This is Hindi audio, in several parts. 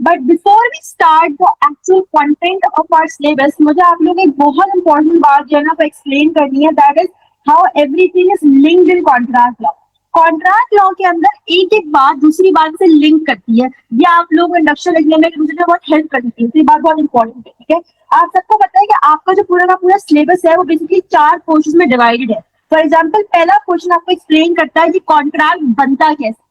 But before we start the actual content of our syllabus, मुझे आप लोगों को एक बहुत इंपॉर्टेंट बात जो है ना एक्सप्लेन करनी है, that is how everything is linked in contract law. Contract law के अंदर एक एक बात दूसरी बात से लिंक करती है। ये आप लोग इंडक्शन लिखने में एक दूसरे से बहुत हेल्प करती है, तो ये बात बहुत इंपॉर्टेंट है। ठीक है, आप सबको पता है कि आपका जो पूरा का पूरा सिलेबस है वो बेसिकली 4 पोर्शन में डिवाइडेड है। फॉर एग्जाम्पल, पहला पोर्शन आपको एक्सप्लेन करता है कि कॉन्ट्रैक्ट बनता कैसे।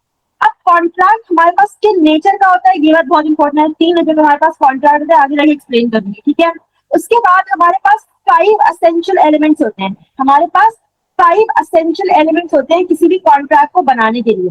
अब कॉन्ट्रैक्ट हमारे पास के नेचर का होता है, ये बात बहुत इंपॉर्टेंट है। 3 नेचर का हमारे पास कॉन्ट्रैक्ट होता है, आगे जाके एक्सप्लेन करूंगी। ठीक है, उसके बाद हमारे पास 5 एसेंशियल एलिमेंट्स होते हैं। हमारे पास 5 एसेंशियल एलिमेंट्स होते हैं किसी भी कॉन्ट्रैक्ट को बनाने के लिए।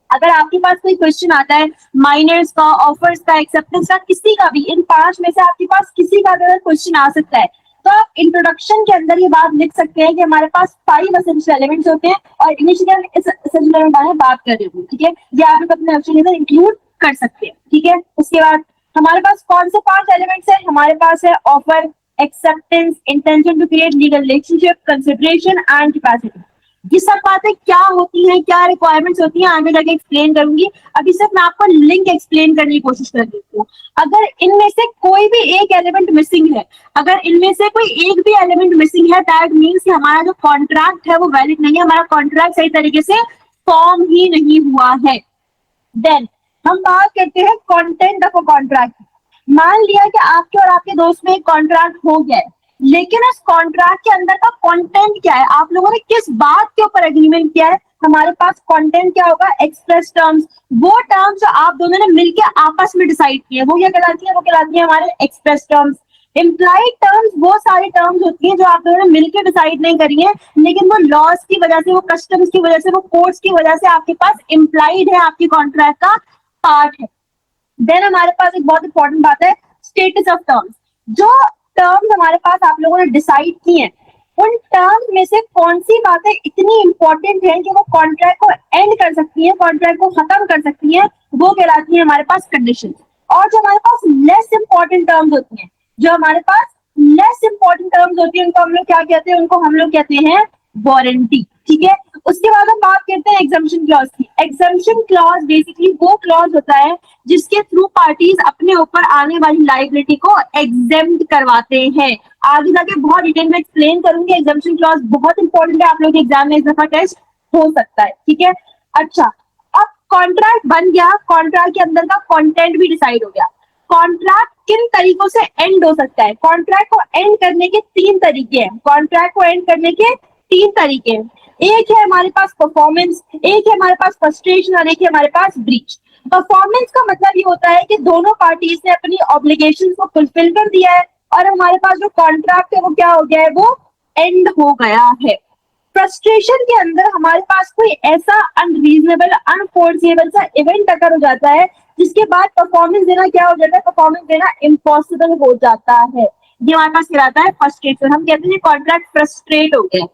अगर आपके पास कोई क्वेश्चन आता है माइनर्स का, ऑफर्स का, एक्सेप्टेंस का, किसी का भी, इन 5 में से आपके पास किसी का अगर क्वेश्चन आ सकता है, तो आप इंट्रोडक्शन के अंदर ये बात लिख सकते हैं कि हमारे पास 5 एसेंशियल एलिमेंट्स होते हैं और इनिशियल इस एसेंशियल एलिमेंट बारे में बात कर रही हूँ। ठीक है, ये आप लोग अपने ऑप्शन के अंदर इंक्लूड कर सकते हैं। ठीक है, उसके बाद हमारे पास कौन से 5 एलिमेंट्स है? हमारे पास है offer, acceptance, intention to create legal relationship, consideration and capacity. ये सब बातें क्या होती हैं, क्या रिक्वायरमेंट्स होती हैं, आगे जाके एक्सप्लेन करूंगी। अभी सिर्फ मैं आपको लिंक एक्सप्लेन करने की कोशिश कर रही हूँ। अगर इनमें से कोई भी एक एलिमेंट मिसिंग है, अगर इनमें से कोई एक भी एलिमेंट मिसिंग है, दैट मीन्स कि हमारा जो कॉन्ट्रैक्ट है वो वैलिड नहीं है, हमारा कॉन्ट्रैक्ट सही तरीके से फॉर्म ही नहीं हुआ है। देन हम बात करते हैं कंटेंट ऑफ अ कॉन्ट्रैक्ट। मान लिया कि आपके और आपके दोस्त में एक कॉन्ट्रैक्ट हो गया है, लेकिन उस कॉन्ट्रैक्ट के अंदर का कंटेंट क्या है, आप लोगों ने किस बात के ऊपर एग्रीमेंट किया है? हमारे पास कंटेंट क्या होगा? Express terms. वो टर्म्स जो आप दोनों ने मिलकर आपस में डिसाइड किए, वो क्या कहलाती है? वो कहलाती है हमारे एक्सप्रेस टर्म्स। इम्प्लाइड टर्म्स वो सारी टर्म्स होती है जो आप दोनों ने मिलकर डिसाइड नहीं करी है, लेकिन वो लॉज की वजह से, वो कस्टम्स की वजह से, वो कोर्ट्स की वजह से आपके पास इम्प्लाइड है, आपके कॉन्ट्रैक्ट का पार्ट है। देन हमारे पास एक बहुत इंपॉर्टेंट बात है, स्टेटस ऑफ टर्म्स। जो टर्म्स हमारे पास आप लोगों ने डिसाइड की हैं, उन टर्म्स में से कौन सी बातें इतनी इंपॉर्टेंट है कि वो कॉन्ट्रैक्ट को एंड कर सकती है, कॉन्ट्रैक्ट को खत्म कर सकती है, वो कहलाती है हमारे पास कंडीशन। और जो हमारे पास लेस इंपॉर्टेंट टर्म्स होती हैं, जो हमारे पास लेस इंपॉर्टेंट टर्म्स होती है, उनको हम लोग क्या कहते हैं? उनको हम लोग कहते हैं वारंटी। ठीक है, उसके बाद हम बात करते हैं एग्जम्पशन क्लॉज की। एग्जम्पशन क्लॉज बेसिकली वो क्लॉज होता है जिसके थ्रू पार्टीज अपने ऊपर आने वाली लाइबिलिटी को एग्जेम्प्ट करवाते हैं। आगे जाके बहुत डिटेल में एक्सप्लेन करूंगी। एग्जम्पशन क्लॉज बहुत इंपॉर्टेंट है, आप लोग के एग्जाम में इस दफा टेस्ट हो सकता है। ठीक है, अच्छा, अब कॉन्ट्रैक्ट बन गया, कॉन्ट्रैक्ट के अंदर का कंटेंट भी डिसाइड हो गया। कॉन्ट्रैक्ट किन तरीकों से एंड हो सकता है? कॉन्ट्रैक्ट को एंड करने के 3 तरीके हैं। कॉन्ट्रैक्ट को एंड करने के 3 तरीके हैं। एक है हमारे पास परफॉर्मेंस, एक है हमारे पास फ्रस्ट्रेशन और एक है हमारे पास ब्रीच। परफॉर्मेंस का मतलब ये होता है कि दोनों पार्टीज ने अपनी ऑब्लिगेशन को फुलफिल कर दिया है और हमारे पास जो कॉन्ट्रैक्ट है वो क्या हो गया है? वो एंड हो गया है। फ्रस्ट्रेशन के अंदर हमारे पास कोई ऐसा अनरीजनेबल, अनफोर्सेबल सा इवेंट अगर हो जाता है जिसके बाद परफॉर्मेंस देना क्या हो जाता है? परफॉर्मेंस देना इम्पॉसिबल हो जाता है। ये हमारे पास कहलाता है फ्रस्ट्रेशन। हम कहते हैं कॉन्ट्रैक्ट फ्रस्ट्रेट हो गया।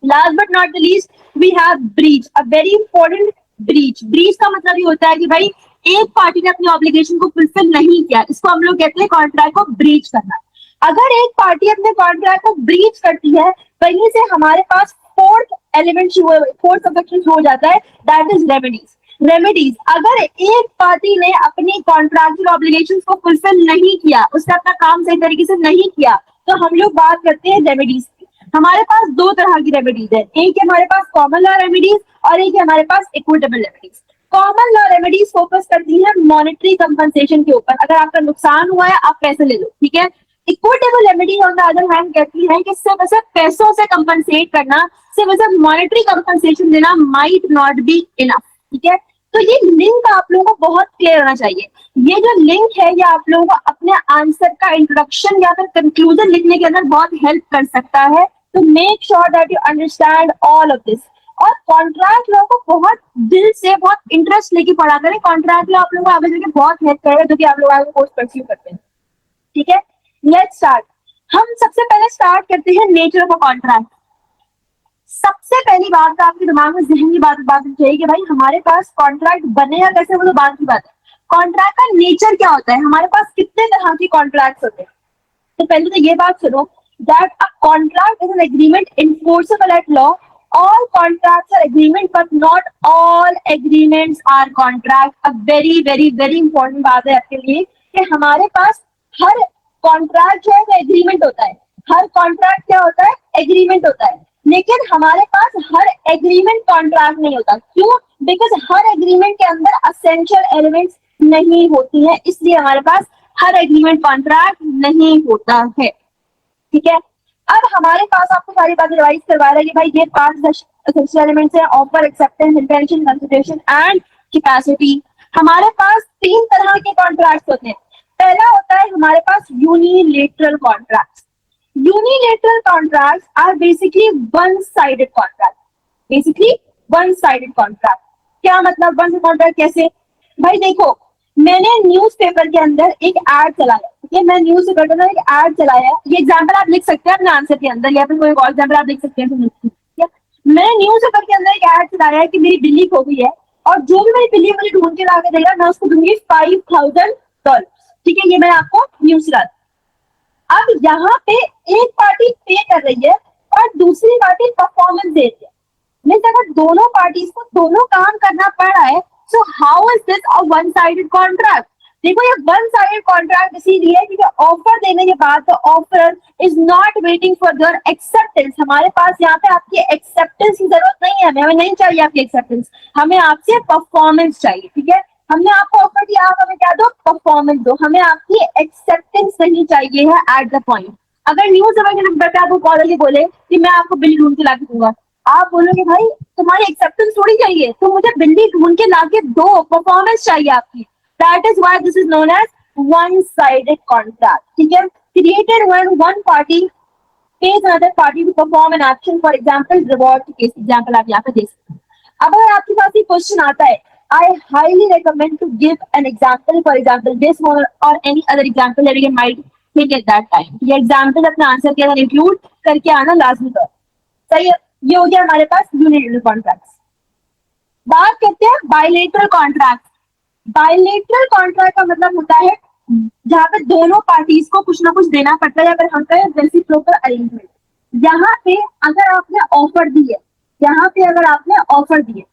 Last but not the least we have breach, a very important breach. Breach का मतलब ये होता है कि भाई एक पार्टी ने अपनी ऑब्लिगेशन को फुलफिल नहीं किया, इसको हम लोग कहते हैं कॉन्ट्रैक्ट को ब्रीच करना। अगर एक पार्टी अपने कॉन्ट्रैक्ट को ब्रीच करती है, वहीं से हमारे पास फोर्थ एलिमेंट, फोर्थ सब्जेक्शन हो जाता है, दैट इज रेमेडीज। रेमेडीज, अगर एक पार्टी ने अपनी कॉन्ट्रैक्चुअल ऑब्लिगेशंस को फुलफिल नहीं किया, उसने अपना काम सही तरीके से नहीं किया, तो हम लोग बात करते हैं रेमेडीज की। हमारे पास 2 तरह की रेमेडीज है, एक है हमारे पास कॉमन लॉ रेमेडीज और एक है हमारे पास equitable remedies. Common law remedies focus करती है मॉनेटरी कंपनसेशन के ऊपर, अगर आपका नुकसान हुआ है आप पैसे ले लो। ठीक है, equitable remedy on the other hand कहती है कि सिर्फ सिर्फ पैसों से कंपनसेट करना, सिर्फ सिर्फ मॉनेटरी कंपनसेशन देना माइट नॉट बी इनफ। ठीक है, तो ये लिंक आप लोगों को बहुत क्लियर होना चाहिए। ये जो लिंक है ये आप लोगों को अपने आंसर का इंट्रोडक्शन या फिर कंक्लूजन लिखने के अंदर बहुत हेल्प कर सकता है। तो make sure that you understand all of this. और कॉन्ट्रैक्ट लॉ को बहुत दिल से, बहुत इंटरेस्ट लेके पढ़ा करें। कॉन्ट्रैक्ट लॉ आप लोगों को आगे जाके बहुत हेल्प करेगा, जो कि आप लोग आगे कोर्स परस्यू करते हैं। ठीक है, लेट्स स्टार्ट। हम सबसे पहले स्टार्ट करते हैं नेचर ऑफ अ कॉन्ट्रैक्ट। सबसे पहली बात तो आपके दिमाग में जहनी बात चाहिए कि भाई हमारे पास कॉन्ट्रैक्ट बनेगा कैसे, वो तो बात की बात है। कॉन्ट्रैक्ट का नेचर क्या होता है? हमारे पास कितने तरह के कॉन्ट्रैक्ट होते हैं? तो पहले तो ये बात सुनो that a contract is an agreement enforceable at law all contracts are agreement but not all agreements are contract. अब very important बात है आपके लिए कि हमारे पास हर कॉन्ट्रैक्ट जो है वो एग्रीमेंट होता है, हर कॉन्ट्रैक्ट क्या होता है, एग्रीमेंट होता है, लेकिन हमारे पास हर एग्रीमेंट कॉन्ट्रैक्ट नहीं होता। क्यों? बिकॉज हर एग्रीमेंट के अंदर असेंशियल एलिमेंट्स नहीं होती है, इसलिए हमारे पास हर एग्रीमेंट कॉन्ट्रैक्ट नहीं होता है। ठीक है, अब हमारे पास आपको सारी बातें रिवाइज करवा रहा है कि भाई ये 5 एसेंशियल एलिमेंट्स हैं, offer, acceptance, intention, consideration and capacity. हमारे पास 3 तरह के कॉन्ट्रैक्ट्स होते हैं। पहला होता है हमारे पास unilateral contracts. Unilateral contracts are basically one sided contract, basically one sided contract. क्या मतलब वन साइडेड कॉन्ट्रैक्ट? कैसे भाई? देखो, मैंने न्यूज़पेपर के अंदर एक एड चलाया, ठीक है, मैं न्यूज़पेपर के अंदर एक एड चलाया, ये एग्जांपल आप लिख सकते हैं अपने आंसर के अंदर या फिर कोई और एग्जांपल आप लिख सकते हैं। ठीक है, मैंने न्यूज़पेपर के अंदर एक एड चलाया है कि मेरी बिल्ली खो गई है और जो भी मेरी बिल्ली मुझे ढूंढ के ला के देगा मैं उसको दूंगी $5,000। ठीक है, ये मैं आपको न्यूज चला। अब यहाँ पे एक पार्टी पे कर रही है और दूसरी पार्टी परफॉर्मेंस दे रही है, लेकिन अगर दोनों पार्टीज को दोनों काम करना पड़ रहा है, so how is this a one sided contract? देखो, ये वन साइडेड कॉन्ट्रैक्ट इसीलिए क्योंकि ऑफर देने के बाद तो offer is not waiting for your acceptance. हमारे पास यहाँ पे आपकी एक्सेप्टेंस की जरूरत नहीं है, हमें नहीं चाहिए आपकी एक्सेप्टेंस, हमें आपसे परफॉर्मेंस चाहिए। ठीक है, हमने आपको ऑफर दिया, आप हमें क्या दो? परफॉर्मेंस दो, हमें आपकी एक्सेप्टेंस नहीं चाहिए है एट द पॉइंट। अगर न्यूज के नंबर पे आपको कॉल करके बोले कि मैं आपको बिल्ली ढूंढ के ला के दूंगा, आप बोलोगे भाई तुम्हारी एक्सेप्टेंस थोड़ी चाहिए, तो मुझे बिल्ली ढूंढ के ला के दो, परफॉर्मेंस चाहिए आपकी। That is why this is known as one sided contract. ठीक है, created when one party pays another party to perform an action, for example reward के केस एग्जांपल आप यहाँ पे देख सकते हैं। अब अगर आपके पास ये क्वेश्चन आता है, I highly recommend to give an example, for example this one or any other example that you might think at that time। ये एग्जाम्पल अपने आंसर के अंदर इंक्लूड करके आना लाजमी है। सही है, ये हो गया हमारे पास यूनिलेटरल कॉन्ट्रैक्ट्स। बात करते हैं बायलेटरल कॉन्ट्रैक्ट। बायलेटरल कॉन्ट्रैक्ट का मतलब होता है जहां पे दोनों पार्टीज को कुछ ना कुछ देना पड़ता है, अगर हम कहें रेसिप्रोकल अरेंजमेंट। यहाँ पे अगर आपने ऑफर दी है, यहाँ पे अगर आपने ऑफर दी है,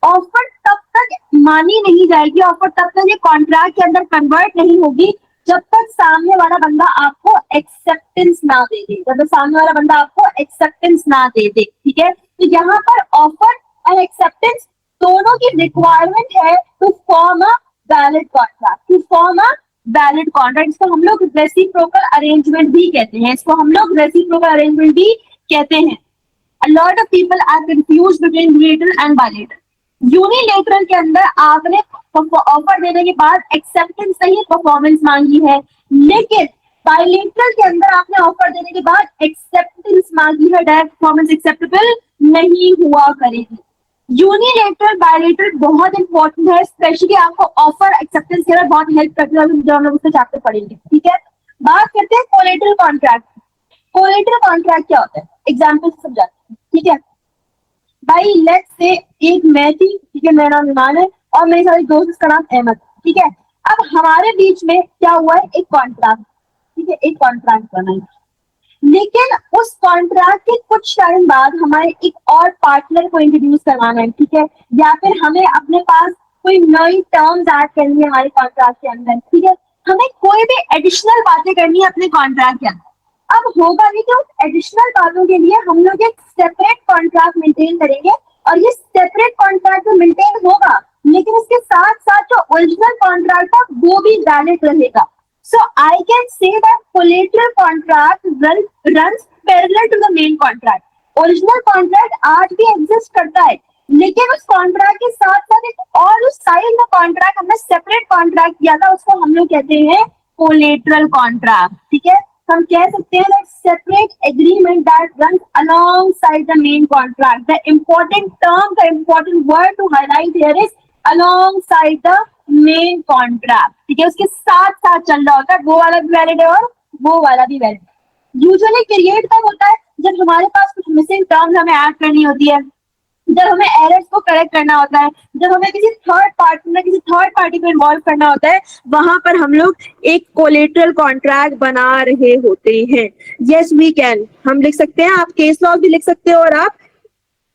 ऑफर तब तक मानी नहीं जाएगी, ऑफर तब तक ये कॉन्ट्रैक्ट के अंदर कन्वर्ट नहीं होगी जब तक सामने वाला बंदा आपको एक्सेप्टेंस ना दे दे, जब तक सामने वाला बंदा आपको एक्सेप्टेंस ना दे दे। ठीक है, तो यहाँ पर ऑफर और एक्सेप्टेंस दोनों की रिक्वायरमेंट है to form a valid contract, to form a valid contract. इसको हम लोग रेसिप्रोकल अरेंजमेंट भी कहते हैं, इसको हम लोग रेसिप्रोकल अरेंजमेंट भी कहते हैं। A lot of people are confused between unilateral and bilateral. Unilateral के अंदर आपने ऑफर देने के बाद एक्सेप्टेंस नहीं परफॉर्मेंस मांगी है, लेकिन बायलेटरल के अंदर आपने ऑफर देने के बाद एक्सेप्टेंस मांगी है, डायरेक्ट परफॉर्मेंस एक्सेप्टेबल नहीं हुआ करेगी। यूनिलेटरल बायलेटरल बहुत इंपॉर्टेंट है, स्पेशली आपको ऑफर एक्सेप्टेंस के अंदर बहुत हेल्प करते हैं, जब हम लोग उससे चैप्टर पढ़ेंगे। ठीक है, बात करते हैं कोलेटरल कॉन्ट्रैक्ट। कोलेटरल कॉन्ट्रैक्ट क्या होता है, एग्जाम्पल से समझाते हैं। ठीक है भाई, लेट्स से एक मैं थी, ठीक है, मेरा नाम ईमान है और मेरे सारे दोस्त इसका नाम अहमद। ठीक है, अब हमारे बीच में क्या हुआ है, एक कॉन्ट्रैक्ट। ठीक है, एक कॉन्ट्रैक्ट बना है, लेकिन उस कॉन्ट्रैक्ट के कुछ टाइम बाद हमारे एक और पार्टनर को इंट्रोड्यूस करवाना है। ठीक है, या फिर हमें अपने पास कोई नई टर्म्स ऐड करनी है हमारे कॉन्ट्रैक्ट के अंदर। ठीक है, हमें कोई भी एडिशनल बातें करनी है अपने कॉन्ट्रैक्ट के अंदर। अब होगा नहीं कि उस एडिशनल बातों के लिए हम लोग एक सेपरेट कॉन्ट्रैक्ट मेंटेन करेंगे और ये सेपरेट कॉन्ट्रैक्ट तो मेंटेन होगा, लेकिन इसके साथ साथ जो ओरिजिनल कॉन्ट्रैक्ट था वो भी वैलिड रहेगा। So I can say that collateral contract runs parallel to the main contract. Original contract आज भी exist करता है, लेकिन उस कॉन्ट्रैक्ट के साथ साथ एक और उस साइड में कॉन्ट्रैक्ट हमने सेपरेट कॉन्ट्रैक्ट किया था, उसको हम लोग कहते हैं कोलेटरल कॉन्ट्रैक्ट। ठीक है, हम कह सकते हैं that separate agreement that runs alongside the main contract. The important term, the important word to highlight here is alongside the main contract. ठीक है, उसके साथ साथ चल रहा होता है, वो वाला भी वैलिड है और वो वाला भी वैलिड। यूजुअली क्रिएट कब होता है, जब हमारे पास कुछ मिसिंग टर्म्स हमें ऐड करनी होती है, जब हमें एरर्स को करेक्ट करना होता है, जब हमें किसी थर्ड पार्टी को इन्वॉल्व करना होता है, वहां पर हम लोग एक कोलेटरल कॉन्ट्रैक्ट बना रहे होते हैं। यस वी कैन, हम लिख सकते हैं, आप केस लॉ भी लिख सकते हो और आप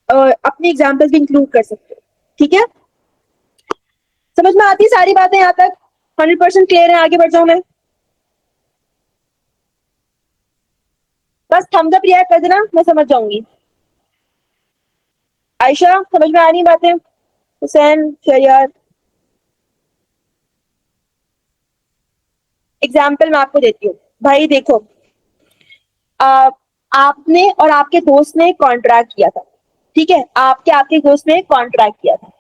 अपनी एग्जाम्पल्स भी इंक्लूड कर सकते हो, ठीक है। समझ में आती है सारी बातें यहाँ तक? 100% क्लियर है? आगे बढ़ जाऊं मैं? बस थम्स अप रिएक्ट कर देना, मैं समझ जाऊंगी। आयशा समझ में आ रही बातें? हुसैन, शरियार, एग्जाम्पल मैं आपको देती हूँ। भाई देखो, आ, आपने और आपके दोस्त ने कॉन्ट्रैक्ट किया था, ठीक है, आपके आपके दोस्त ने कॉन्ट्रैक्ट किया था,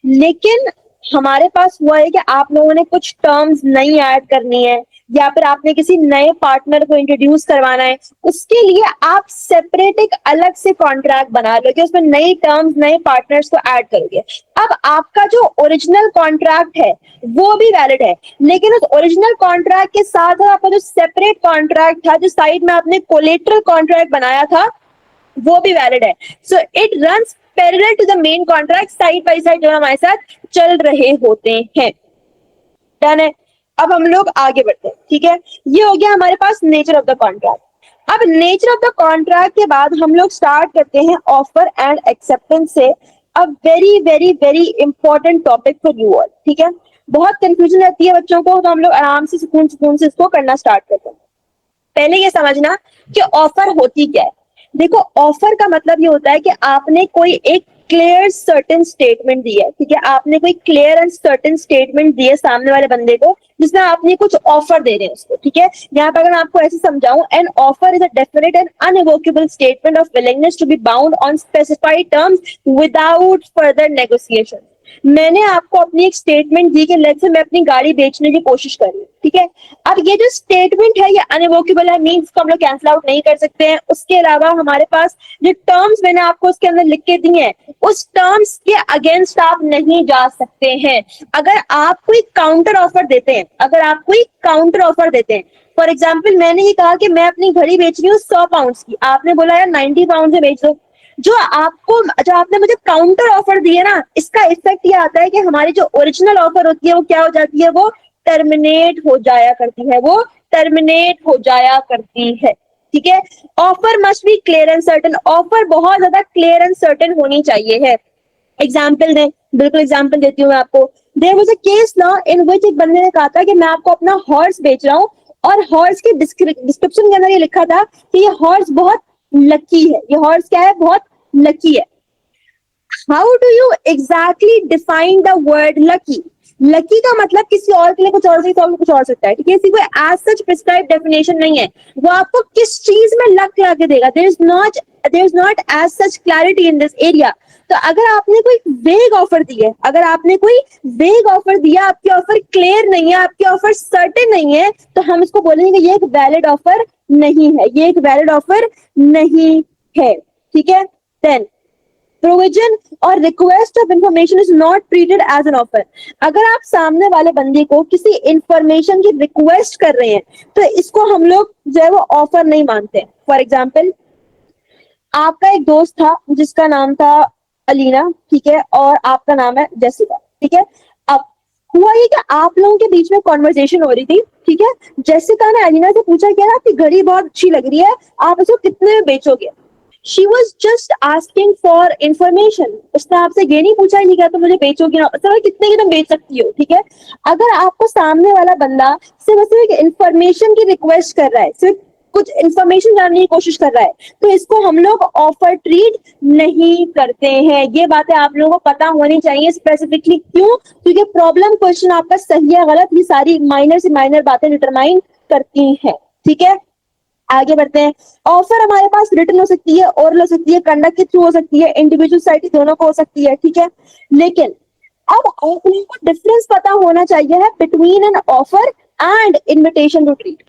लेकिन हमारे पास हुआ है कि आप लोगों ने कुछ टर्म्स नई ऐड करनी है, या फिर आपने किसी नए पार्टनर को इंट्रोड्यूस करवाना है, उसके लिए आप सेपरेट एक अलग से कॉन्ट्रैक्ट बना लोगे, उसमें नई टर्म्स नए पार्टनर्स को ऐड करोगे। अब आपका जो ओरिजिनल कॉन्ट्रैक्ट है वो भी वैलिड है, लेकिन उस ओरिजिनल कॉन्ट्रैक्ट के साथ आपका जो सेपरेट कॉन्ट्रैक्ट था, जो साइड में आपने कोलेटरल कॉन्ट्रैक्ट बनाया था, वो भी वैलिड है। So it runs parallel to the main contract, side by side जो हमारे साथ चल रहे होते हैं। डन है? अब हम लोग आगे बढ़ते हैं, ठीक है। ये हो गया हमारे पास नेचर ऑफ द कॉन्ट्रैक्ट। अब नेचर ऑफ द कॉन्ट्रैक्ट के बाद हम लोग स्टार्ट करते हैं ऑफर एंड एक्सेप्टेंस से। A very very very important topic for you all, ठीक है। बहुत कंफ्यूजन रहती है बच्चों को, तो हम लोग आराम से सुकून सुकून से इसको करना स्टार्ट करते हैं। पहले ये समझना कि ऑफर होती क्या है। देखो, ऑफर का मतलब ये होता है कि आपने कोई एक क्लियर सर्टेन स्टेटमेंट दी है, ठीक है, आपने कोई क्लियर एंड सर्टेन स्टेटमेंट दी है सामने वाले बंदे को, जिसमें आपने कुछ ऑफर दे रहे हैं उसको, ठीक है। यहाँ पर अगर मैं आपको ऐसे समझाऊं, an offer is a definite and irrevocable statement of willingness to be bound on specified terms without further negotiation. मैंने आपको अपनी एक स्टेटमेंट दी कि लेट्स से मैं अपनी गाड़ी बेचने की कोशिश कर रही हूँ, ठीक है। अब ये जो स्टेटमेंट है ये अनइवोकेबल है, मींस को हम लोग कैंसिल आउट नहीं कर सकते हैं। उसके अलावा हमारे पास जो टर्म्स मैंने आपको उसके अंदर लिख के दिए हैं, उस टर्म्स के अगेंस्ट आप नहीं जा सकते हैं। अगर आप कोई काउंटर ऑफर देते हैं, अगर आप कोई काउंटर ऑफर देते हैं, फॉर एग्जाम्पल मैंने ये कहा कि मैं अपनी घड़ी बेच रही हूँ 100 पाउंड की, आपने बोला यार 90 पाउंड से बेच दो, जो आपने मुझे काउंटर ऑफर दिए ना, इसका इफेक्ट ये आता है कि हमारी जो ओरिजिनल ऑफर होती है वो क्या हो जाती है, वो टर्मिनेट हो जाया करती है, वो टर्मिनेट हो जाया करती है, ठीक है। Offer must B clear and certain, offer बहुत ज्यादा क्लियर एंड सर्टेन होनी चाहिए है। एग्जाम्पल दें? बिल्कुल एग्जाम्पल देती हूँ मैं आपको। There was a case law in which एक बंदे ने कहा था कि मैं आपको अपना हॉर्स बेच रहा हूँ, और हॉर्स के डिस्क्रिप्शन के अंदर ये लिखा था कि ये हॉर्स बहुत लकी है। ये हॉर्स क्या है? बहुत लकी है। How do you exactly define the word lucky? Lucky का मतलब किसी और के लिए कुछ और, कुछ और सकता है, ठीक है। कोई एज सच प्रिस्क्राइब डेफिनेशन नहीं है। वो आपको किस चीज में लक ला के देगा, there is not as such clarity in this area. तो अगर आपने कोई वेग ऑफर दी है, अगर आपने कोई वेग ऑफर दिया, आपकी ऑफर क्लियर नहीं है, आपकी ऑफर सर्टेन नहीं है, तो हम इसको बोलेंगे ये एक वैलिड ऑफर नहीं है, ये एक वैलिड ऑफर नहीं है, ठीक है। Then provision or request of information is not treated as an offer. अगर आप सामने वाले बंदे को किसी इंफॉर्मेशन की रिक्वेस्ट कर रहे हैं, तो इसको हम लोग जो है वो ऑफर नहीं मानते। फॉर एग्जाम्पल, आपका एक दोस्त था जिसका नाम था अलीना, ठीक है, और आपका नाम है जेसिका, ठीक है। अब हुआ ये कि आप लोगों के बीच में कॉन्वर्सेशन हो रही थी, ठीक है। जेसिका ने अलीना से पूछा कि यार आपकी घड़ी बहुत अच्छी लग रही है, आप इसको कितने में बेचोगे? She was just asking for information. उसने आपसे ये नहीं पूछा नहीं क्या तो मुझे बेचोगे ना, सर कितने की तुम बेच सकती हो, ठीक है। अगर आपको सामने वाला बंदा सिर्फ इंफॉर्मेशन की रिक्वेस्ट कर रहा है, सिर्फ कुछ इंफॉर्मेशन जानने की कोशिश कर रहा है, तो इसको हम लोग ऑफर ट्रीट नहीं करते हैं। ये बातें आप लोगों को पता होनी चाहिए स्पेसिफिकली। क्यों? क्योंकि प्रॉब्लम क्वेश्चन आपका सही है गलत, ये सारी माइनर से माइनर बातें डिटरमाइन करती हैं, ठीक है। आगे बढ़ते हैं। ऑफर हमारे पास रिटन हो सकती है, ओरल हो सकती है, कंडक्ट के थ्रू हो सकती है, इंडिविजुअल साइट दोनों को हो सकती है, ठीक है। लेकिन अब आप लोगों को डिफरेंस पता होना चाहिए है between an offer and invitation to treat.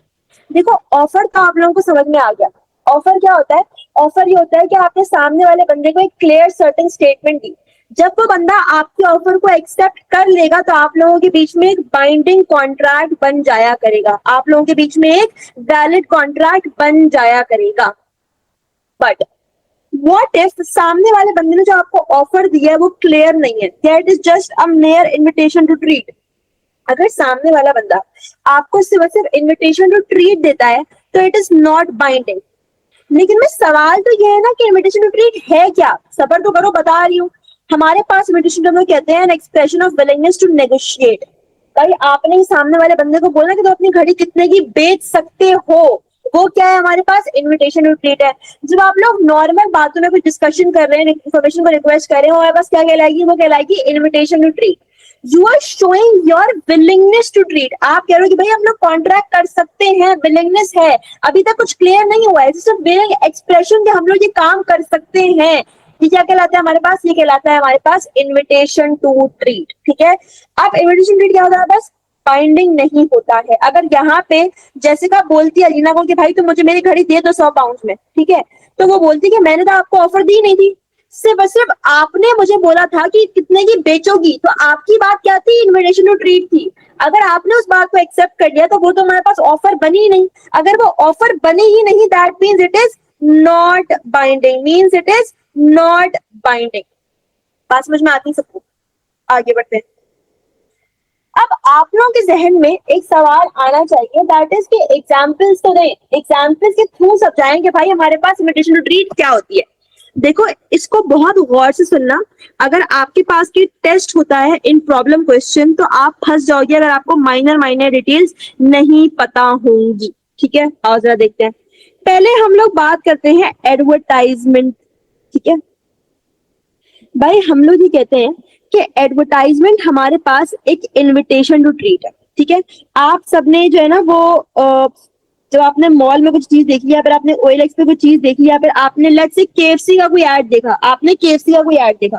देखो, ऑफर तो आप लोगों को समझ में आ गया। ऑफर क्या होता है? ऑफर ये होता है कि आपने सामने वाले बंदे को एक क्लियर सर्टेन स्टेटमेंट दी। जब वो बंदा आपके ऑफर को एक्सेप्ट कर लेगा, तो आप लोगों के बीच में एक बाइंडिंग कॉन्ट्रैक्ट बन जाया करेगा, आप लोगों के बीच में एक वैलिड कॉन्ट्रैक्ट बन जाया करेगा। बट व्हाट इफ सामने वाले बंदे ने जो आपको ऑफर दिया है वो क्लियर नहीं है, that is just a mere invitation to treat. अगर सामने वाला बंदा आपको सिर्फ इनविटेशन टू ट्रीट देता है, तो इट इज नॉट बाइंडिंग। लेकिन मैं सवाल तो ये है ना कि इनविटेशन टू ट्रीट है क्या, सबर तो करो, बता रही हूँ। हमारे पास इनविटेशन टू कहते हैं an expression of willingness to negotiate. भाई आपने ही सामने वाले बंदे को बोलना कि तो अपनी घड़ी कितने की बेच सकते हो, वो क्या है हमारे पास, इनविटेशन टू ट्रीट है। जब आप लोग नॉर्मल बातों में कुछ डिस्कशन कर रहे हैं, इन्फॉर्मेशन को रिक्वेस्ट कर रहे हैं, हमारे पास क्या कहलाएगी, वो कहलाएगी invitation to treat. You are showing your willingness to treat. आप कह रहे हो कि भाई हम लोग कॉन्ट्रैक्ट कर सकते हैं, विलिंगनेस है, अभी तक कुछ क्लियर नहीं हुआ है, एक्सप्रेशन कि हम लोग ये काम कर सकते हैं। ये क्या कहलाता है हमारे पास, ये कहलाता है हमारे पास इनविटेशन टू ट्रीट। ठीक है, अब इनविटेशन ट्रीट क्या होता है, बस बाइंडिंग नहीं होता है। अगर यहाँ पे जैसिका बोलती है अलीना को कि भाई तुम मुझे मेरी घड़ी दे दो 100 पाउंड में, ठीक है, तो वो बोलती कि मैंने तो आपको ऑफर दी नहीं थी, सिर्फ आपने मुझे बोला था कि कितने की बेचोगी, तो आपकी बात क्या थी, इनविटेशन टू ट्रीट थी। अगर आपने उस बात को एक्सेप्ट कर लिया तो वो तो हमारे पास ऑफर बनी ही नहीं। अगर वो ऑफर बनी ही नहीं, that means it is not binding, means it is not binding. बात समझ में आती सबको, आगे बढ़ते हैं। अब आप लोगों के जहन में एक सवाल आना चाहिए, दैट इज कि एग्जाम्पल्स तो दें, एग्जाम्पल्स के थ्रू समझाएंगे भाई हमारे पास इनविटेशन टू ट्रीट क्या होती है। देखो इसको बहुत गौर से सुनना, अगर आपके पास की टेस्ट होता है इन प्रॉब्लम क्वेश्चन तो आप फंस जाओगे अगर आपको माइनर डिटेल्स नहीं पता होंगी। ठीक है, आओ जरा देखते हैं। पहले हम लोग बात करते हैं एडवर्टाइजमेंट। ठीक है भाई, हम लोग ये कहते हैं कि एडवर्टाइजमेंट हमारे पास एक इनविटेशन टू ट्रीट है। ठीक है, आप सबने जो है ना वो जब आपने मॉल में कुछ चीज देखी या फिर आपने OLX पे कुछ चीज देखी या फिर आपने लेट्स से KFC का कोई ऐड देखा, आपने KFC का कोई ऐड देखा,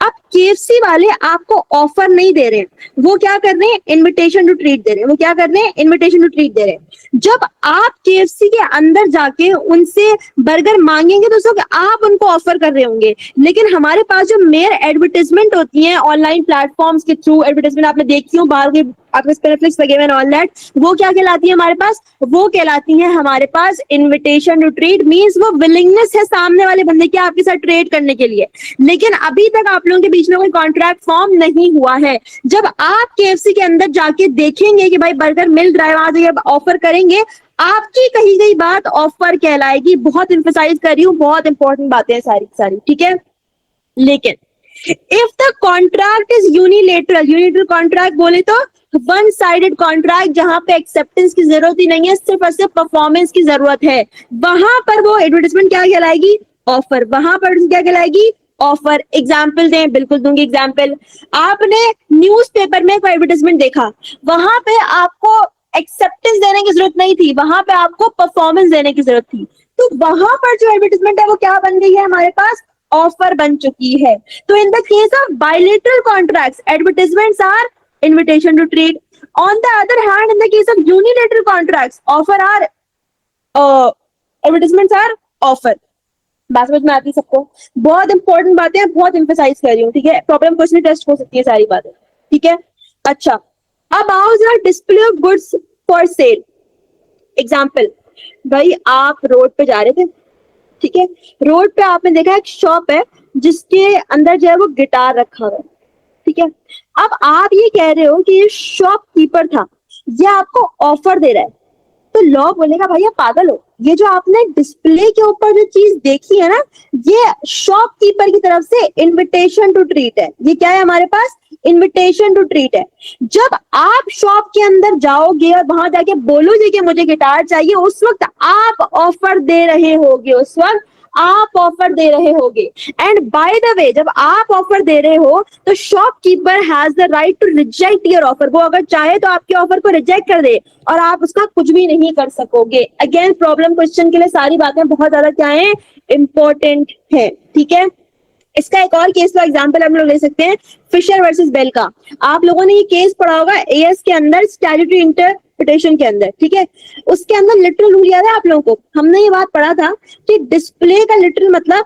अब KFC वाले आपको ऑफर नहीं दे रहे हैं, वो क्या कर रहे हैं, इनविटेशन टू ट्रीट दे रहे हैं। वो क्या कर रहे हैं, इनविटेशन टू ट्रीट दे रहे हैं। जब आप KFC के अंदर जाके उनसे बर्गर मांगेंगे तो सब आप उनको ऑफर कर रहे होंगे, लेकिन हमारे पास जो मेयर एडवर्टाइजमेंट होती है ऑनलाइन प्लेटफॉर्म्स के थ्रू, एडवर्टाइजमेंट आपने देखी हो बाहर के, आपके नेटफ्लिक्स वगैरह एंड ऑल दैट, वो क्या कहलाती है हमारे पास, वो कहलाती है हमारे पास इनविटेशन टू ट्रेड। मींस वो विलिंगनेस है सामने वाले बंदे की आपके साथ ट्रेड करने के लिए, लेकिन अभी तक आप लोगों के बीच में कोई कॉन्ट्रैक्ट फॉर्म नहीं हुआ है। जब आप KFC के अंदर जाके देखेंगे कि भाई बर्गर मिल रहा है, वहां जाके ऑफर करेंगे, आपकी कही गई बात ऑफर कहलाएगी। बहुत एम्फसाइज कर रही हूँ, बहुत इंपॉर्टेंट बातें हैं सारी सारी। ठीक है, लेकिन if the contract is unilateral contract बोले तो वन साइडेड कॉन्ट्रैक्ट, जहां पे एक्सेप्टेंस की जरूरत ही नहीं है, सिर्फ और सिर्फ परफॉर्मेंस की जरूरत है, वहां पर वो एडवर्टाइजमेंट क्या कहलाएगी, ऑफर। वहां पर क्या कहलाएगी, ऑफर। एग्जाम्पल दें, बिल्कुल दूंगी एग्जाम्पल। आपने न्यूज़पेपर में कोई एडवर्टाइजमेंट देखा, वहां पे आपको एक्सेप्टेंस देने की जरूरत नहीं थी, वहां पे आपको परफॉर्मेंस देने की जरूरत थी, तो वहां पर जो एडवर्टाइजमेंट है वो क्या बन गई है हमारे पास, ऑफर बन चुकी है। तो in the case of bilateral contracts, advertisements are invitation to trade. On the other hand, in the case of unilateral contracts, offer are advertisements are offer. बात समझ में आती है सबको, बहुत इंपॉर्टेंट बातें हैं, बहुत एम्फसाइज कर रही हूँ। ठीक है, प्रॉब्लम क्वेश्चन टेस्ट हो सकती है सारी बातें। ठीक है, अच्छा अब आओ जरा display of goods for sale. Example, भाई आप रोड पे जा रहे थे, ठीक है, रोड पे आपने देखा एक शॉप है जिसके अंदर जो है वो गिटार रखा हुआ है। ठीक है, अब आप ये कह रहे हो कि ये शॉपकीपर था, ये आपको ऑफर दे रहा है, तो लॉ बोलेगा भाई आप पागल हो, ये जो आपने डिस्प्ले के ऊपर जो चीज देखी है ना, ये शॉपकीपर की तरफ से इनविटेशन टू ट्रीट है। ये क्या है हमारे पास, इनविटेशन टू ट्रीट है। जब आप शॉप के अंदर जाओगे और वहां जाके बोलोगे कि मुझे गिटार चाहिए, उस वक्त आप ऑफर दे रहे होगे, उस वक्त आप ऑफर दे रहे होगे। एंड बाय द वे, जब आप ऑफर दे रहे हो तो shopkeeper has the right to reject your offer. वो अगर चाहे तो आपके ऑफर को रिजेक्ट कर दे और आप उसका कुछ भी नहीं कर सकोगे। अगेन प्रॉब्लम क्वेश्चन के लिए सारी बातें बहुत ज्यादा क्या है, इंपॉर्टेंट है। ठीक है, इसका एक और केस का एग्जांपल हम लोग ले सकते हैं, फिशर वर्सेस बेल का। आप लोगों ने ये केस पढ़ा होगा AS के अंदर, स्टैट्यूटरी इंटरप्रिटेशन के अंदर। ठीक है, उसके अंदर लिटरल रूल याद है आप लोगों को, हमने ये बात पढ़ा था कि डिस्प्ले का लिटरल मतलब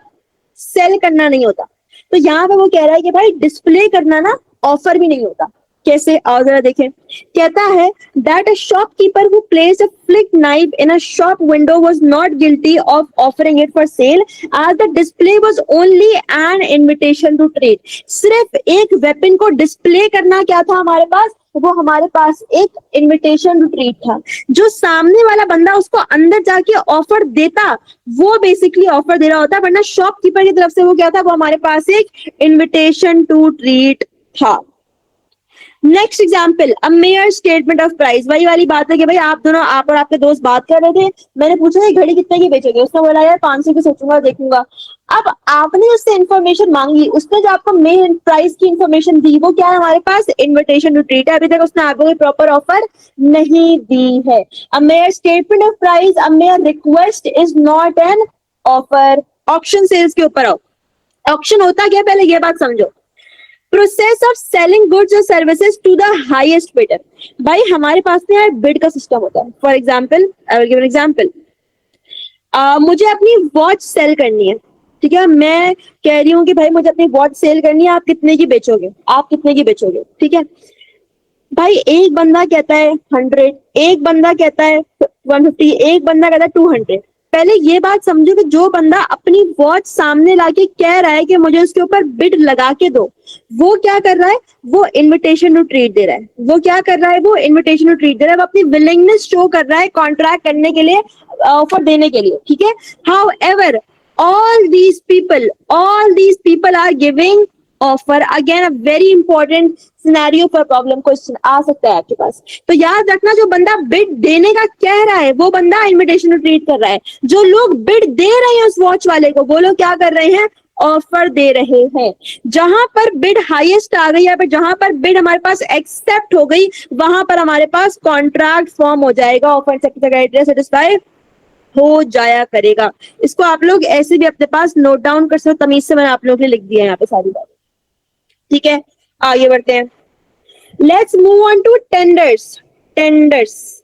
सेल करना नहीं होता। तो यहाँ पे वो कह रहा है कि भाई डिस्प्ले करना ना ऑफर भी नहीं होता। कैसे, आओ जरा देखें। कहता है that a shopkeeper who placed a flick knife in a shop window was not guilty of offering it for sale as the display was only an invitation to trade. सिर्फ एक वेपन को डिस्प्ले करना क्या था हमारे पास, वो हमारे पास एक इनविटेशन टू ट्रीट था। जो सामने वाला बंदा उसको अंदर जाके ऑफर देता, वो बेसिकली ऑफर दे रहा होता, वरना शॉपकीपर की तरफ से वो क्या था, वो हमारे पास एक इनविटेशन टू ट्रीट था। Next example, a mere statement of price. वही वाली बात है कि भाई आप दोनों, आप और आपके दोस्त बात कर रहे थे, मैंने पूछा ये घड़ी कितने की बेचोगे, उसने बोला यार 500 की सोचूंगा देखूंगा। अब आपने उससे इंफॉर्मेशन मांगी, उसने जो आपको मेन प्राइस की इंफॉर्मेशन दी, वो क्या है हमारे पास, इन्विटेशन टू ट्रीट है। अभी तक उसने आपको कोई प्रॉपर ऑफर नहीं दी है। A mere statement of price, a mere request is not an offer. Auction sales के ऊपर आओ। ऑप्शन होता क्या, पहले ये बात समझो। प्रोसेस ऑफ सेलिंग गुड्स और services to the highest bidder. भाई हमारे पास ना यार बिड का सिस्टम होता है। For example, I will give an example. मुझे अपनी वॉच सेल करनी है, ठीक है, मैं कह रही हूँ कि भाई मुझे अपनी वॉच सेल करनी है, आप कितने की बेचोगे, आप कितने की बेचोगे, ठीक है। भाई एक बंदा कहता है 100, एक बंदा कहता है 150, एक बंदा कहता है 200। पहले ये बात समझो कि जो बंदा अपनी वॉच सामने लाके कह रहा है कि मुझे उसके ऊपर बिड लगा के दो, वो क्या कर रहा है, वो इनविटेशन टू ट्रीट दे रहा है। वो क्या कर रहा है, वो इनविटेशन टू ट्रीट दे रहा है, वो अपनी विलिंगनेस शो कर रहा है कॉन्ट्रैक्ट करने के लिए, ऑफर देने के लिए, ठीक है। However all these people are giving offer. Again a very important scenario for problem question आ सकता है आपके पास। तो याद रखना, जो बंदा बिड देने का कह रहा है वो बंदा इनविटेशन टू ट्रीट कर रहा है। जो लोग बिड दे रहे हैं उस वॉच वाले को, वो लोग क्या कर रहे हैं, ऑफर दे रहे हैं। जहां पर बिड हाईएस्ट आ गई, या फिर जहां पर बिड हमारे पास एक्सेप्ट हो गई, वहां पर हमारे पास कॉन्ट्रैक्ट फॉर्म हो जाएगा, ऑफर क्राइटेरिया सेटिस्फाई हो जाया करेगा। इसको आप लोग ऐसे भी अपने पास नोट डाउन कर सकते, तमीज से मैंने आप लोगों के लिए लिख दिया है यहाँ पे सारी बात, ठीक है। आगे बढ़ते हैं। Let's move on to tenders. Tenders,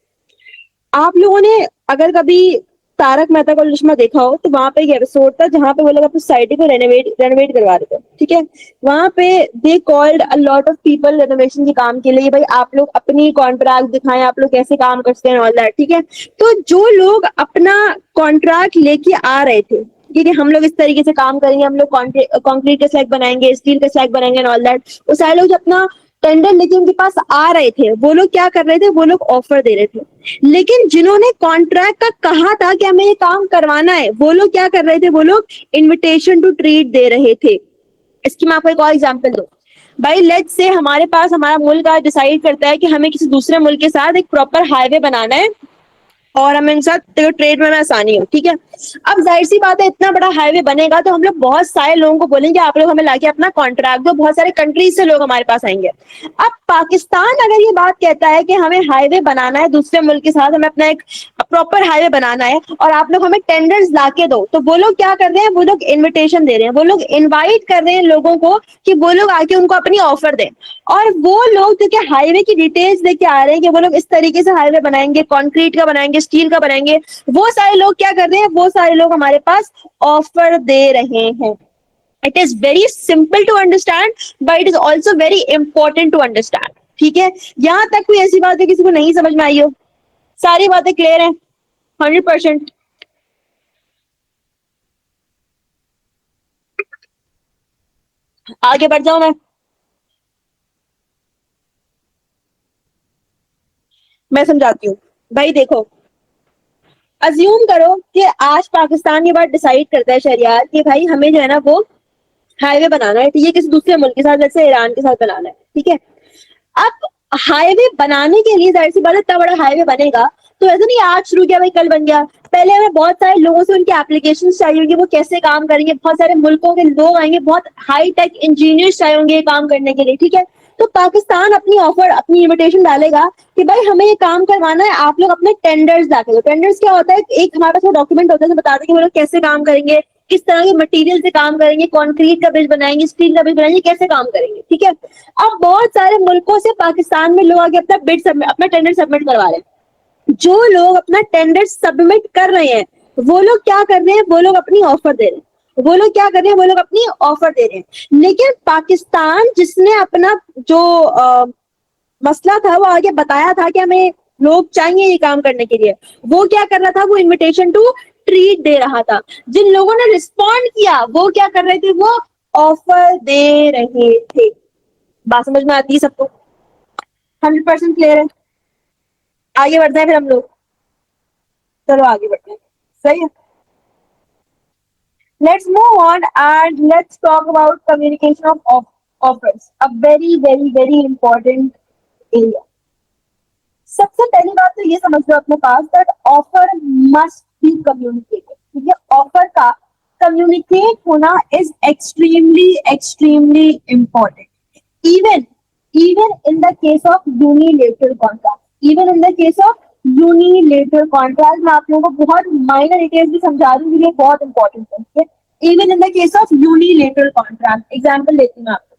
आप लोगों ने अगर कभी तारक मेहता का उल्टा चश्मा देखा हो, तो वहां पे एक एपिसोड था जहां पे वो लोग अपनी सोसाइटी को रेनोवेट करवा रहे थे, ठीक है। वहां पे they called a lot of people renovation के काम के लिए, भाई आप लोग अपनी कॉन्ट्रैक्ट दिखाएं, आप लोग कैसे काम करते हैं, ऑल दैट, ठीक है। तो जो लोग अपना कॉन्ट्रैक्ट लेके आ रहे थे, ठीक है, हम लोग इस तरीके से काम करेंगे, हम लोग कंक्रीट के स्लैब बनाएंगे, स्टील के स्लैब बनाएंगे, ऑल दैट, वो सारे लोग जो अपना टेंडर लेके उनके पास आ रहे थे, वो लोग क्या कर रहे थे, वो लोग ऑफर दे रहे थे। लेकिन जिन्होंने कॉन्ट्रैक्ट का कहा था कि हमें ये काम करवाना है, वो लोग क्या कर रहे थे, वो लोग इनविटेशन टू ट्रीट दे रहे थे। इसकी मैं आपको एक और एग्जांपल दूं। भाई लेट्स से हमारे पास, हमारा मुल्क आज डिसाइड करता है कि हमें किसी दूसरे मुल्क के साथ एक प्रॉपर हाईवे बनाना है, और हमें इनके साथ ट्रेड में आसानी हो, ठीक है। अब जाहिर सी बात है, इतना बड़ा हाईवे बनेगा तो हम लोग बहुत सारे लोगों को बोलेंगे आप लोग हमें लाके अपना कॉन्ट्रैक्ट दो, बहुत सारे कंट्रीज से लोग हमारे पास आएंगे। अब पाकिस्तान अगर ये बात कहता है कि हमें हाईवे बनाना है दूसरे मुल्क के साथ, हमें अपना एक प्रॉपर हाईवे बनाना है, और आप लोग हमें टेंडर्स लाके दो, तो वो लोग क्या कर रहे हैं, वो लोग इन्विटेशन दे रहे हैं, वो लोग इन्वाइट कर रहे हैं लोगों को कि वो लोग आके उनको अपनी ऑफर दें। और वो लोग जो कि हाईवे की डिटेल्स लेके आ रहे हैं कि वो लोग इस तरीके से हाईवे बनाएंगे, कंक्रीट का बनाएंगे, स्टील का बनाएंगे, वो सारे लोग क्या कर रहे हैं, वो सारे लोग हमारे पास ऑफर दे रहे हैं। It is very simple to understand, but it is also very important to understand, ठीक है। यहां तक कोई ऐसी बात है किसी को नहीं समझ में आई हो, सारी बातें क्लियर है 100%। आगे बढ़ जाऊं मैं समझाती हूँ। भाई देखो, अज्यूम करो कि आज पाकिस्तान ये बात डिसाइड करता है शहरियार कि भाई हमें जो है ना वो हाईवे बनाना है, ठीक है, किसी दूसरे मुल्क के साथ, जैसे ईरान के साथ बनाना है, ठीक है। अब हाईवे बनाने के लिए जाहिर सी बात है, इतना बड़ा हाईवे बनेगा तो ऐसा नहीं आज शुरू किया भाई कल बन गया। पहले हमें बहुत सारे लोगों से उनके एप्लीकेशन चाहिए होंगे, वो कैसे काम करेंगे, बहुत सारे मुल्कों के लोग आएंगे, बहुत हाई टेक इंजीनियर्स चाहिए होंगे काम करने के लिए, ठीक है। तो पाकिस्तान अपनी ऑफर, अपनी इन्विटेशन डालेगा कि भाई हमें ये काम करवाना है, आप लोग अपने टेंडर्स लाके दो। टेंडर्स क्या होता है, एक हमारे पास डॉक्यूमेंट होता है जो बताता है कि वो लोग कैसे काम करेंगे, किस तरह के मटेरियल से काम करेंगे, कंक्रीट का ब्रिज बनाएंगे, स्टील का ब्रिज बनाएंगे, कैसे काम करेंगे, ठीक है। अब बहुत सारे मुल्कों से पाकिस्तान में लोग आके अपना बिड सबमिट, अपना टेंडर सबमिट करवा रहे हैं। जो लोग अपना टेंडर सबमिट कर रहे हैं, वो लोग क्या कर रहे हैं, वो लोग अपनी ऑफर दे रहे हैं, वो लोग क्या कर रहे हैं, वो लोग अपनी ऑफर दे रहे हैं। लेकिन पाकिस्तान जिसने अपना जो मसला था वो आगे बताया था कि हमें लोग चाहिए ये काम करने के लिए, वो क्या कर रहा था, वो इनविटेशन टू ट्रीट दे रहा था। जिन लोगों ने रिस्पॉन्ड किया वो क्या कर रहे थे, वो ऑफर दे रहे थे। बात समझ में आती है सबको? 100% क्लियर है? आगे बढ़ते हैं फिर हम लोग। चलो आगे बढ़ते हैं, सही है। Let's move on and let's talk about communication of offers, a very important area. सबसे पहली बात तो ये समझ लो अपने पास that offer must be communicated. ठीक है, ऑफर का कम्युनिकेट होना is extremely important. Even even in the case of unilateral contract, even in the case of unilateral contract, मैं आप लोगों को बहुत माइनर डिटेल्स भी समझा रही हूँ, ये बहुत इंपॉर्टेंट है। Even in the case of unilateral contract, example देती हूँ आपको।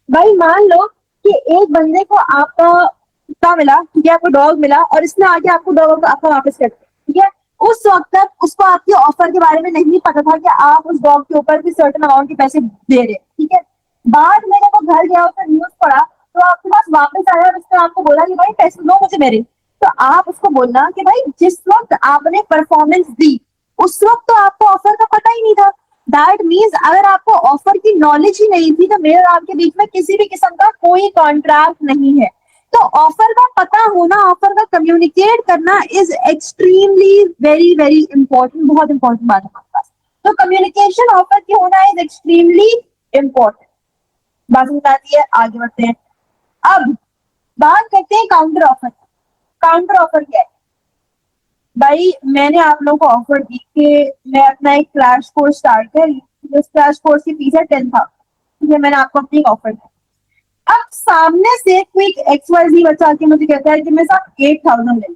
भाई मान लो कि एक बंदे को आपका कुत्ता मिला, ठीक है, आपको डॉग मिला और इसने आके आपको डॉग आपका वापस कर दिया। ठीक है, उस वक्त तक उसको आपके ऑफर के बारे में नहीं पता था कि आप उस डॉग के ऊपर भी सर्टेन अमाउंट के पैसे दे रहे हैं। ठीक है, बाद में जब वो घर गया, उसने न्यूज पढ़ा, तो आपके पास वापस आया और उसने आपको बोला कि भाई पैसे दो मुझे मेरे। तो आप उसको बोलना कि भाई जिस वक्त आपने परफॉर्मेंस दी उस वक्त तो आपको ऑफर का पता ही नहीं था। दैट मीन्स अगर आपको ऑफर की नॉलेज ही नहीं थी तो मेरे और आपके बीच में किसी भी किस्म का कोई कॉन्ट्रैक्ट नहीं है। तो ऑफर का पता होना, ऑफर का कम्युनिकेट करना इज एक्सट्रीमली वेरी इंपॉर्टेंट, बहुत इंपॉर्टेंट बात है हमारे पास। तो कम्युनिकेशन ऑफर की होना इज एक्सट्रीमली इंपॉर्टेंट। बात समझ आती है? आगे बढ़ते हैं। अब बात करते हैं काउंटर ऑफर। काउंटर ऑफर क्या है? भाई मैंने आप लोगों को ऑफर दी कि मैं अपना एक क्रैश कोर्स स्टार्ट कर, उस क्रैश कोर्स की फीस है 10,000। ठीक है, मैंने आपको अपनी ऑफर दी। अब सामने से कोई XYZ बच्चा आके मुझे कहता है कि मैं साहब 8,000 ले।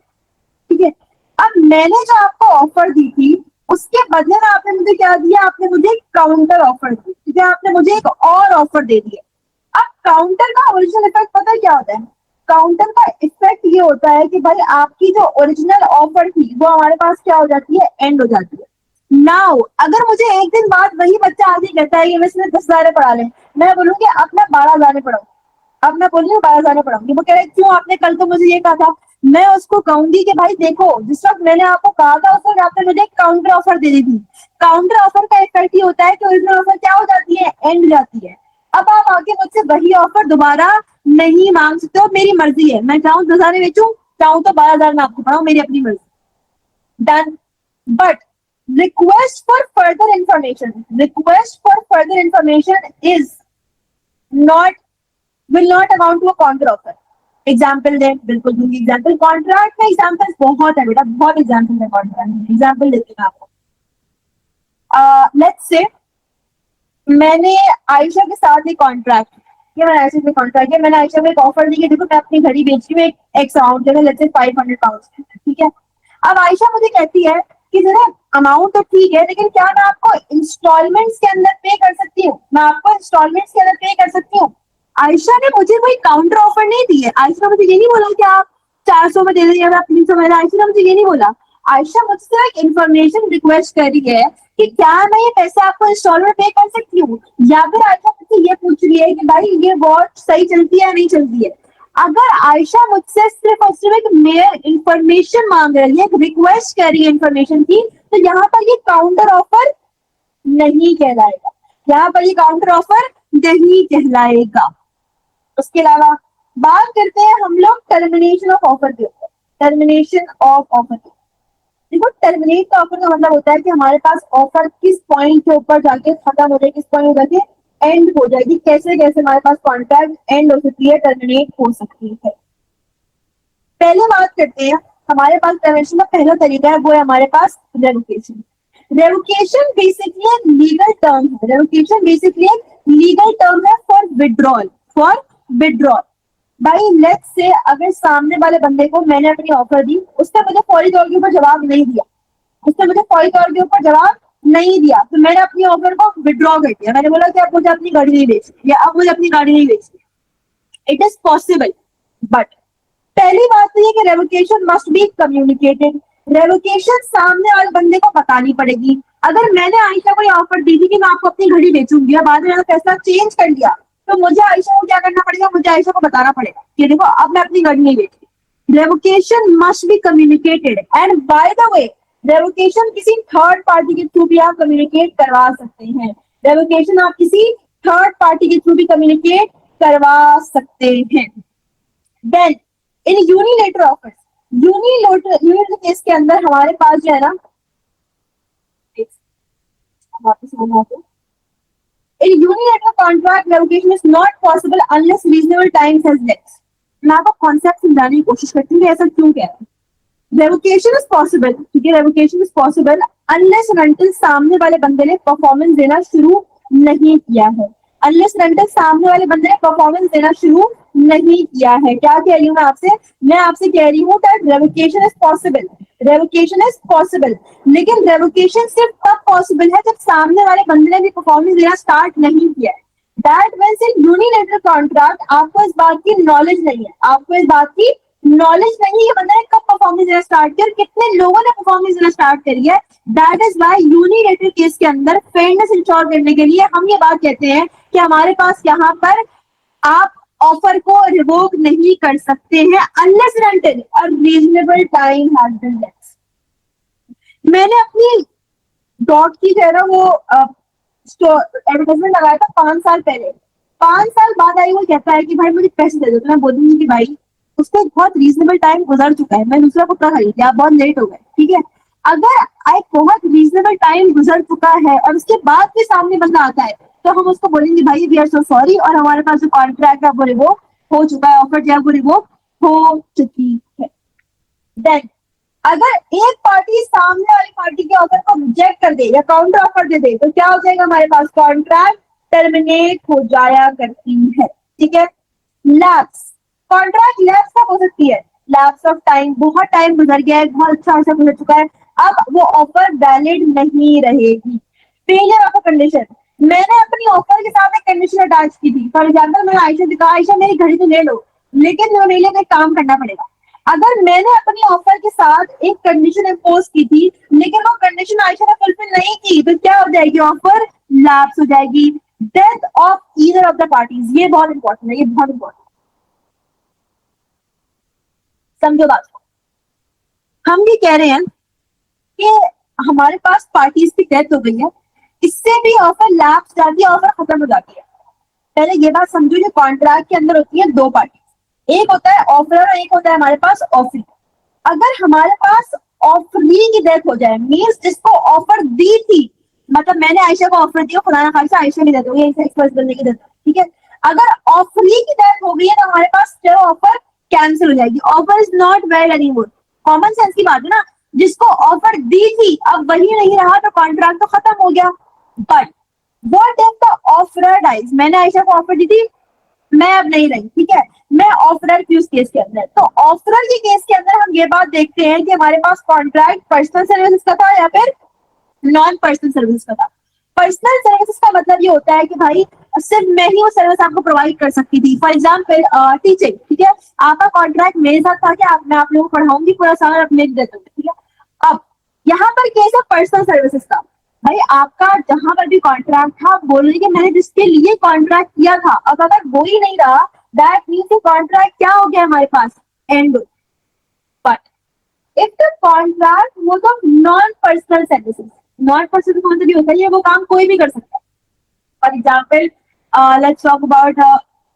ठीक है, अब मैंने जो आपको ऑफर दी थी उसके बदले में आपने मुझे क्या दिया? आपने मुझे काउंटर ऑफर दी। ठीक है, आपने मुझे एक और ऑफर दे दिया। अब काउंटर का ओरिजिनल इफेक्ट पता है क्या होता है? काउंटर का इफेक्ट ये होता है कि भाई आपकी जो ओरिजिनल ऑफर थी वो हमारे पास क्या हो जाती है? एंड हो जाती है। नाउ अगर मुझे एक दिन बाद वही बच्चा आगे कहता है कि मैं इसमें 10,000 पढ़ा ले, मैं बोलूंगी अब मैं 12,000 पढ़ाऊँ, अब मैं बोल रही हूँ 12,000 पढ़ाऊंगी। वो कह रहे क्यों, आपने कल तो मुझे ये कहा था। मैं उसको कहूंगी कि भाई देखो, जिस वक्त मैंने आपको कहा था उस वक्त आपने मुझे काउंटर ऑफर दे दी थी। काउंटर ऑफर का इफेक्ट ये होता है कि ओरिजिनल ऑफर क्या हो जाती है? एंड जाती है। अब आप आगे मुझसे वही ऑफर दोबारा नहीं मांग सकते हो, मेरी मर्जी है। मैं चाहूँ 10,000 बेचूं, चाहूँ तो 12,000 में आपको पढ़ाऊं, मेरी अपनी मर्जी। Done. But request for further information is not will not amount to a counter offer। Example दे, बिल्कुल दूंगी एग्जाम्पल। कॉन्ट्रैक्ट का एग्जाम्पल बहुत है बेटा, बहुत एग्जाम्पल है कॉन्ट्रैक्ट में। एग्जाम्पल देती हूँ आपको। लेट्स से मैंने आयशा के साथ एक कॉन्ट्रैक्ट, ये मैंने आयशा से कॉन्ट्रैक्ट है, मैंने आयशा को एक ऑफर दी कि देखो मैं अपनी घड़ी बेच रही हूँ एक एक्स अमाउंट के, लेट्स से 500 पाउंड। ठीक है, अब आयशा मुझे कहती है कि जरा अमाउंट तो ठीक है लेकिन क्या मैं आपको इंस्टॉलमेंट्स के अंदर पे कर सकती हूँ? मैं आपको इंस्टॉलमेंट्स के अंदर पे कर सकती हूँ? आयशा ने मुझे कोई काउंटर ऑफर नहीं दी है। आयशा ने मुझे ये नहीं बोला कि आप 400 में दे दीजिए, आप 300 में। आयशा ने मुझे ये नहीं बोला। आयशा मुझसे एक इन्फॉर्मेशन रिक्वेस्ट कर रही है कि क्या मैं ये पैसे आपको इंस्टॉलमेंट पे कर सकती हूँ, या फिर आयशा मुझसे ये पूछ रही है कि भाई ये वॉच सही चलती है या नहीं चलती है। अगर आयशा मुझसे सिर्फ और सिर्फ एक मेयर इंफॉर्मेशन मांग रही है, रिक्वेस्ट कर रही है इंफॉर्मेशन की, तो यहाँ पर ये काउंटर ऑफर नहीं कहलाएगा। यहाँ पर ये काउंटर ऑफर नहीं कहलाएगा। उसके अलावा बात करते हैं हम लोग टर्मिनेशन ऑफ ऑफर के ऊपर। टर्मिनेशन ऑफ ऑफर, देखो टर्मिनेट का ऑफर का मतलब होता है कि हमारे पास ऑफर किस पॉइंट के ऊपर जाके खत्म हो जाए, किस पॉइंट हो जाके एंड हो जाएगी, कैसे कैसे हमारे पास कॉन्ट्रैक्ट एंड हो सकती है, टर्मिनेट हो सकती है। पहले बात करते हैं, हमारे पास टर्मिनेशन का पहला तरीका है, वो है हमारे पास revocation. Revocation basically legal term है। रेवोकेशन बेसिकली लीगल टर्म है फॉर विड्रॉल, फॉर विड्रॉल। भाई लेट्स से अगर सामने वाले बंदे को मैंने अपनी ऑफर दी, उसने मुझे फौरी तौर के ऊपर जवाब नहीं दिया, उसने मुझे फौरी तौर के ऊपर जवाब नहीं दिया, तो मैंने अपनी ऑफर को विड्रॉ कर दिया। मैंने बोला कि अब मुझे अपनी गाड़ी नहीं बेचनी, या अब मुझे अपनी गाड़ी नहीं बेचनी। इट इज पॉसिबल, बट पहली बात तो ये कि revocation must be communicated. Revocation सामने वाले बंदे को बतानी पड़ेगी। अगर मैंने आयशा को ऑफर दी थी कि मैं आपको अपनी घड़ी बेचूंगी, बाद में फैसला चेंज कर लिया, तो मुझे आयशा को क्या करना पड़ेगा? मुझे आयशा को बताना पड़ेगा कि देखो अब मैं अपनी घड़ी नहीं बेचती। Revocation must be communicated. And by the way, revocation किसी थर्ड पार्टी के थ्रू भी आप कम्युनिकेट करवा सकते हैं। रेवोकेशन आप किसी थर्ड पार्टी के थ्रू भी कम्युनिकेट करवा सकते हैं। Then in unilateral offers, unilateral case के अंदर हमारे पास जो है ना, वापस आना है, in unilateral contract revocation is not possible unless reasonable time has lapsed. मैं आपको कॉन्सेप्ट समझाने की कोशिश करती हूँ ऐसा क्यों कह रहा हूँ। रेवोकेशन इज पॉसिबल, ठीक है, revocation is possible unless until सामने वाले बंदे ने परफॉर्मेंस देना शुरू नहीं किया है, अनलेस अनटिल सामने वाले बंदे ने परफॉर्मेंस देना शुरू नहीं किया है। क्या कह रही हूँ मैं आपसे कह रही हूँ that revocation is possible, revocation is possible, लेकिन रेवोकेशन सिर्फ तब पॉसिबल है जब सामने वाले बंदे ने भी परफॉर्मेंस देना स्टार्ट नहीं किया है। That means in unilateral contract आपको इस बात की नॉलेज नहीं है, आपको इस बात की नॉलेज नहीं है बंदे ने कब परफॉर्मेंस देना स्टार्ट किया और कितने लोगों ने परफॉर्मेंस देना स्टार्ट करी है। That is why unilateral case के अंदर फेयरनेस इंश्योर करने के लिए हम ये बात कहते हैं कि हमारे पास यहाँ पर आप ऑफर को रिवोक नहीं कर सकते हैं unless and until a reasonable time has been left. मैंने अपनी डॉट की जो है ना वो एडवर्टाइजमेंट लगाया था 5 साल पहले, 5 साल बाद आई वो कहता है कि भाई मुझे पैसे दे दो, तो मैं बोलूंगी कि भाई उसका एक बहुत रीजनेबल टाइम गुजर चुका है, मैं दूसरा कपड़ा खरीद लिया, आप बहुत लेट हो गए, ठीक है। अगर एक बहुत रीजनेबल टाइम गुजर चुका है और उसके बाद भी सामने बंदा आता है तो हम उसको बोलेंगे भाई वी आर सो सॉरी और हमारे पास जो कॉन्ट्रैक्ट है वो रिवोक हो चुका है, ऑफर जो है वो रिवोक हो चुकी है। देन अगर एक पार्टी सामने वाली पार्टी के ऑफर को रिजेक्ट कर दे या काउंटर ऑफर दे दे तो क्या हो जाएगा, हमारे पास कॉन्ट्रैक्ट टर्मिनेट हो जाया करती है, ठीक है। लैप्स, कॉन्ट्रैक्ट लैप्स कब हो सकती है, लैप्स ऑफ टाइम, बहुत टाइम गुजर गया है, बहुत अच्छा अच्छा गुजर चुका है, अब वो ऑफर वैलिड नहीं रहेगी। फेलियर ऑफ अ कंडीशन, मैंने अपनी ऑफर के साथ एक कंडीशन अटैच की थी, फॉर एग्जाम्पल मैंने आयशा से कहा आयशा मेरी घड़ी तो ले लो, लेकिन मेरे लिए एक काम करना पड़ेगा। अगर मैंने अपनी ऑफर के साथ एक कंडीशन इम्पोज की थी लेकिन वो कंडीशन आयशा ने फुलफिल नहीं की तो क्या हो जाएगी, ऑफर लैप्स हो जाएगी। Death of either of the parties, ये बहुत इंपॉर्टेंट है, ये बहुत इंपॉर्टेंट, समझो बात को। हम ये कह रहे हैं कि हमारे पास पार्टीज की डेथ हो गई है, इससे भी ऑफर लैप्स जाती है, ऑफर खत्म हो जाती है। पहले ये बात समझो कि कॉन्ट्रैक्ट के अंदर होती है दो पार्टी, एक होता है ऑफर और एक होता है हमारे पास ऑफरी। अगर हमारे पास ऑफरी की डेथ हो जाए मीन्स जिसको ऑफर दी थी, मतलब मैंने आयशा को ऑफर दिया, खुदा ना खासा आयशा की डेथ हो गई, बनने की डेथ, ठीक है। अगर ऑफरी की डेथ हो गई है तो हमारे पास जो ऑफर कैंसिल हो जाएगी, offer is not valid anymore. Common sense की बात है ना, जिसको ऑफर दी थी अब वही नहीं रहा तो कॉन्ट्रैक्ट तो खत्म हो गया। But what if the offer dies, मैंने आयशा को ऑफर दी थी, मैं अब नहीं रही, ठीक है, मैं ऑफरर थी उस केस के अंदर, तो ऑफरर के केस के अंदर हम ये बात देखते हैं कि हमारे पास कॉन्ट्रैक्ट पर्सनल सर्विसेज का था या फिर नॉन पर्सनल सर्विस का था। पर्सनल सर्विसेज का मतलब ये होता है कि भाई सिर्फ मैं ही वो सर्विस आपको प्रोवाइड कर सकती थी, फॉर एग्जाम्पल टीचिंग, ठीक है, आपका कॉन्ट्रैक्ट मेरे साथ था कि मैं आप लोगों को पढ़ाऊंगी पूरा साल और मेरी देता हूँ, ठीक है। अब यहाँ पर केस है पर्सनल सर्विसेज का, भाई आपका जहां पर भी कॉन्ट्रैक्ट था आप बोल रहे कि मैंने जिसके लिए कॉन्ट्रैक्ट किया था, अब अगर वो ही नहीं रहा दैट मीन्स कॉन्ट्रैक्ट क्या हो गया हमारे पास, and. But if the contract was of non personal services, non personal का मतलब ये होता है वो काम कोई भी कर सकता है। For example let's talk about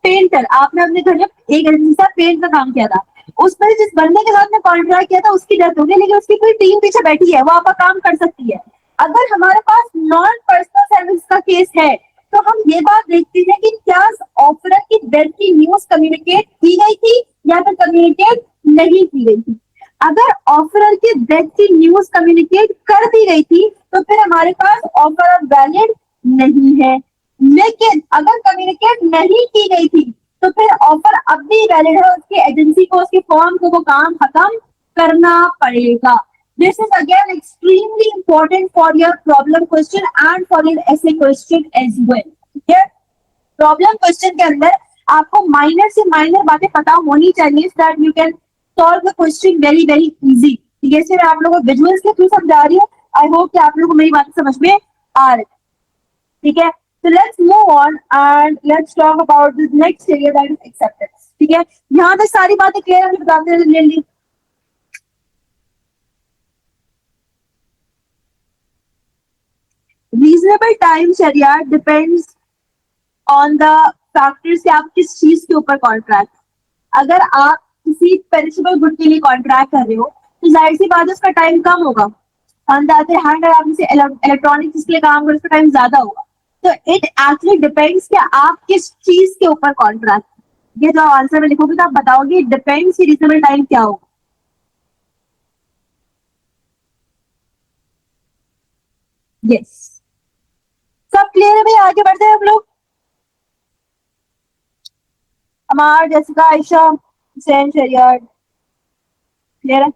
painter, आपने अपने घर में एक एजेंसी से पेंट का काम किया था, उसमें जिस बंदे के साथ में कॉन्ट्रैक्ट किया था उसकी डेथ हो गई लेकिन उसकी पूरी टीम पीछे बैठी है, वो आपका काम कर सकती है। अगर हमारे पास नॉन पर्सनल सर्विस का केस है तो हम ये बात देखते हैं कि क्या ऑफरर की डेथ की न्यूज कम्युनिकेट की गई थी या फिर कम्युनिकेट नहीं की गई थी। अगर ऑफरर की डेथ की न्यूज कम्युनिकेट कर दी गई थी तो फिर हमारे पास ऑफर वैलिड नहीं है, लेकिन अगर कम्युनिकेट नहीं की गई थी तो फिर ऑफर अब भी वैलिड है, उसकी एजेंसी को उसकी फर्म को वो काम खत्म करना पड़ेगा। This is again extremely important for your problem question and for your essay question as well. ठीक है, प्रॉब्लम क्वेश्चन के अंदर आपको माइनर से माइनर बातें पता होनी चाहिए so that you can solve the question very very easy. ठीक है, इसलिए मैं आप लोगों को विजुअल्स के थ्रू समझा रही हूँ, आई होप कि आप लोगों को मेरी बातें समझ में आ रही, ठीक है। So let's move on and let's talk about the next area that is acceptance. ठीक है, यहाँ तक सारी बातें क्लियर है, बताते हैं रीजनेबल टाइम शरिया डिपेंड्स ऑन द फैक्टर्स कि आप किस चीज के ऊपर कॉन्ट्रैक्ट, अगर आप किसी पेरिशेबल गुड के लिए कॉन्ट्रैक्ट कर रहे हो तो जाहिर सी बात है उसका टाइम कम होगा। ऑन द अदर हैंड अगर आप जैसे इलेक्ट्रॉनिक्स के लिए काम करो उसका टाइम ज्यादा होगा। तो इट एक्चुअली डिपेंड्स कि आप किस चीज के ऊपर कॉन्ट्रैक्ट, ये जो आंसर में लिखोगे तो आप बताओगे डिपेंड्स की रीजनेबल टाइम क्या होगा। यस, सब क्लियर है भैया, आगे बढ़ते हैं हम लोग। अमार, जैसिका, आयशा, हुसैन, शरियार, क्लियर है?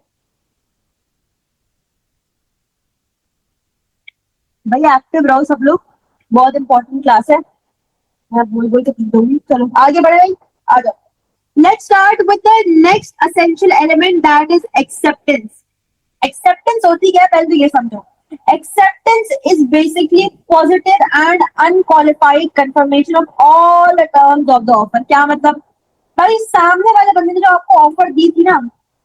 भाई एक्टिव रहो सब लोग, बहुत इंपॉर्टेंट क्लास है। मैं बोल बोल के दूंगी, चलो आगे बढ़े भाई, आ जाओ। Let's start with the next essential element, that is acceptance. Acceptance होती क्या है पहले तो ये समझो। Acceptance is basically positive and unqualified confirmation of all the terms of the offer. क्या मतलब? भाई सामने वाले बंदे ने जो आपको ऑफर दी थी ना,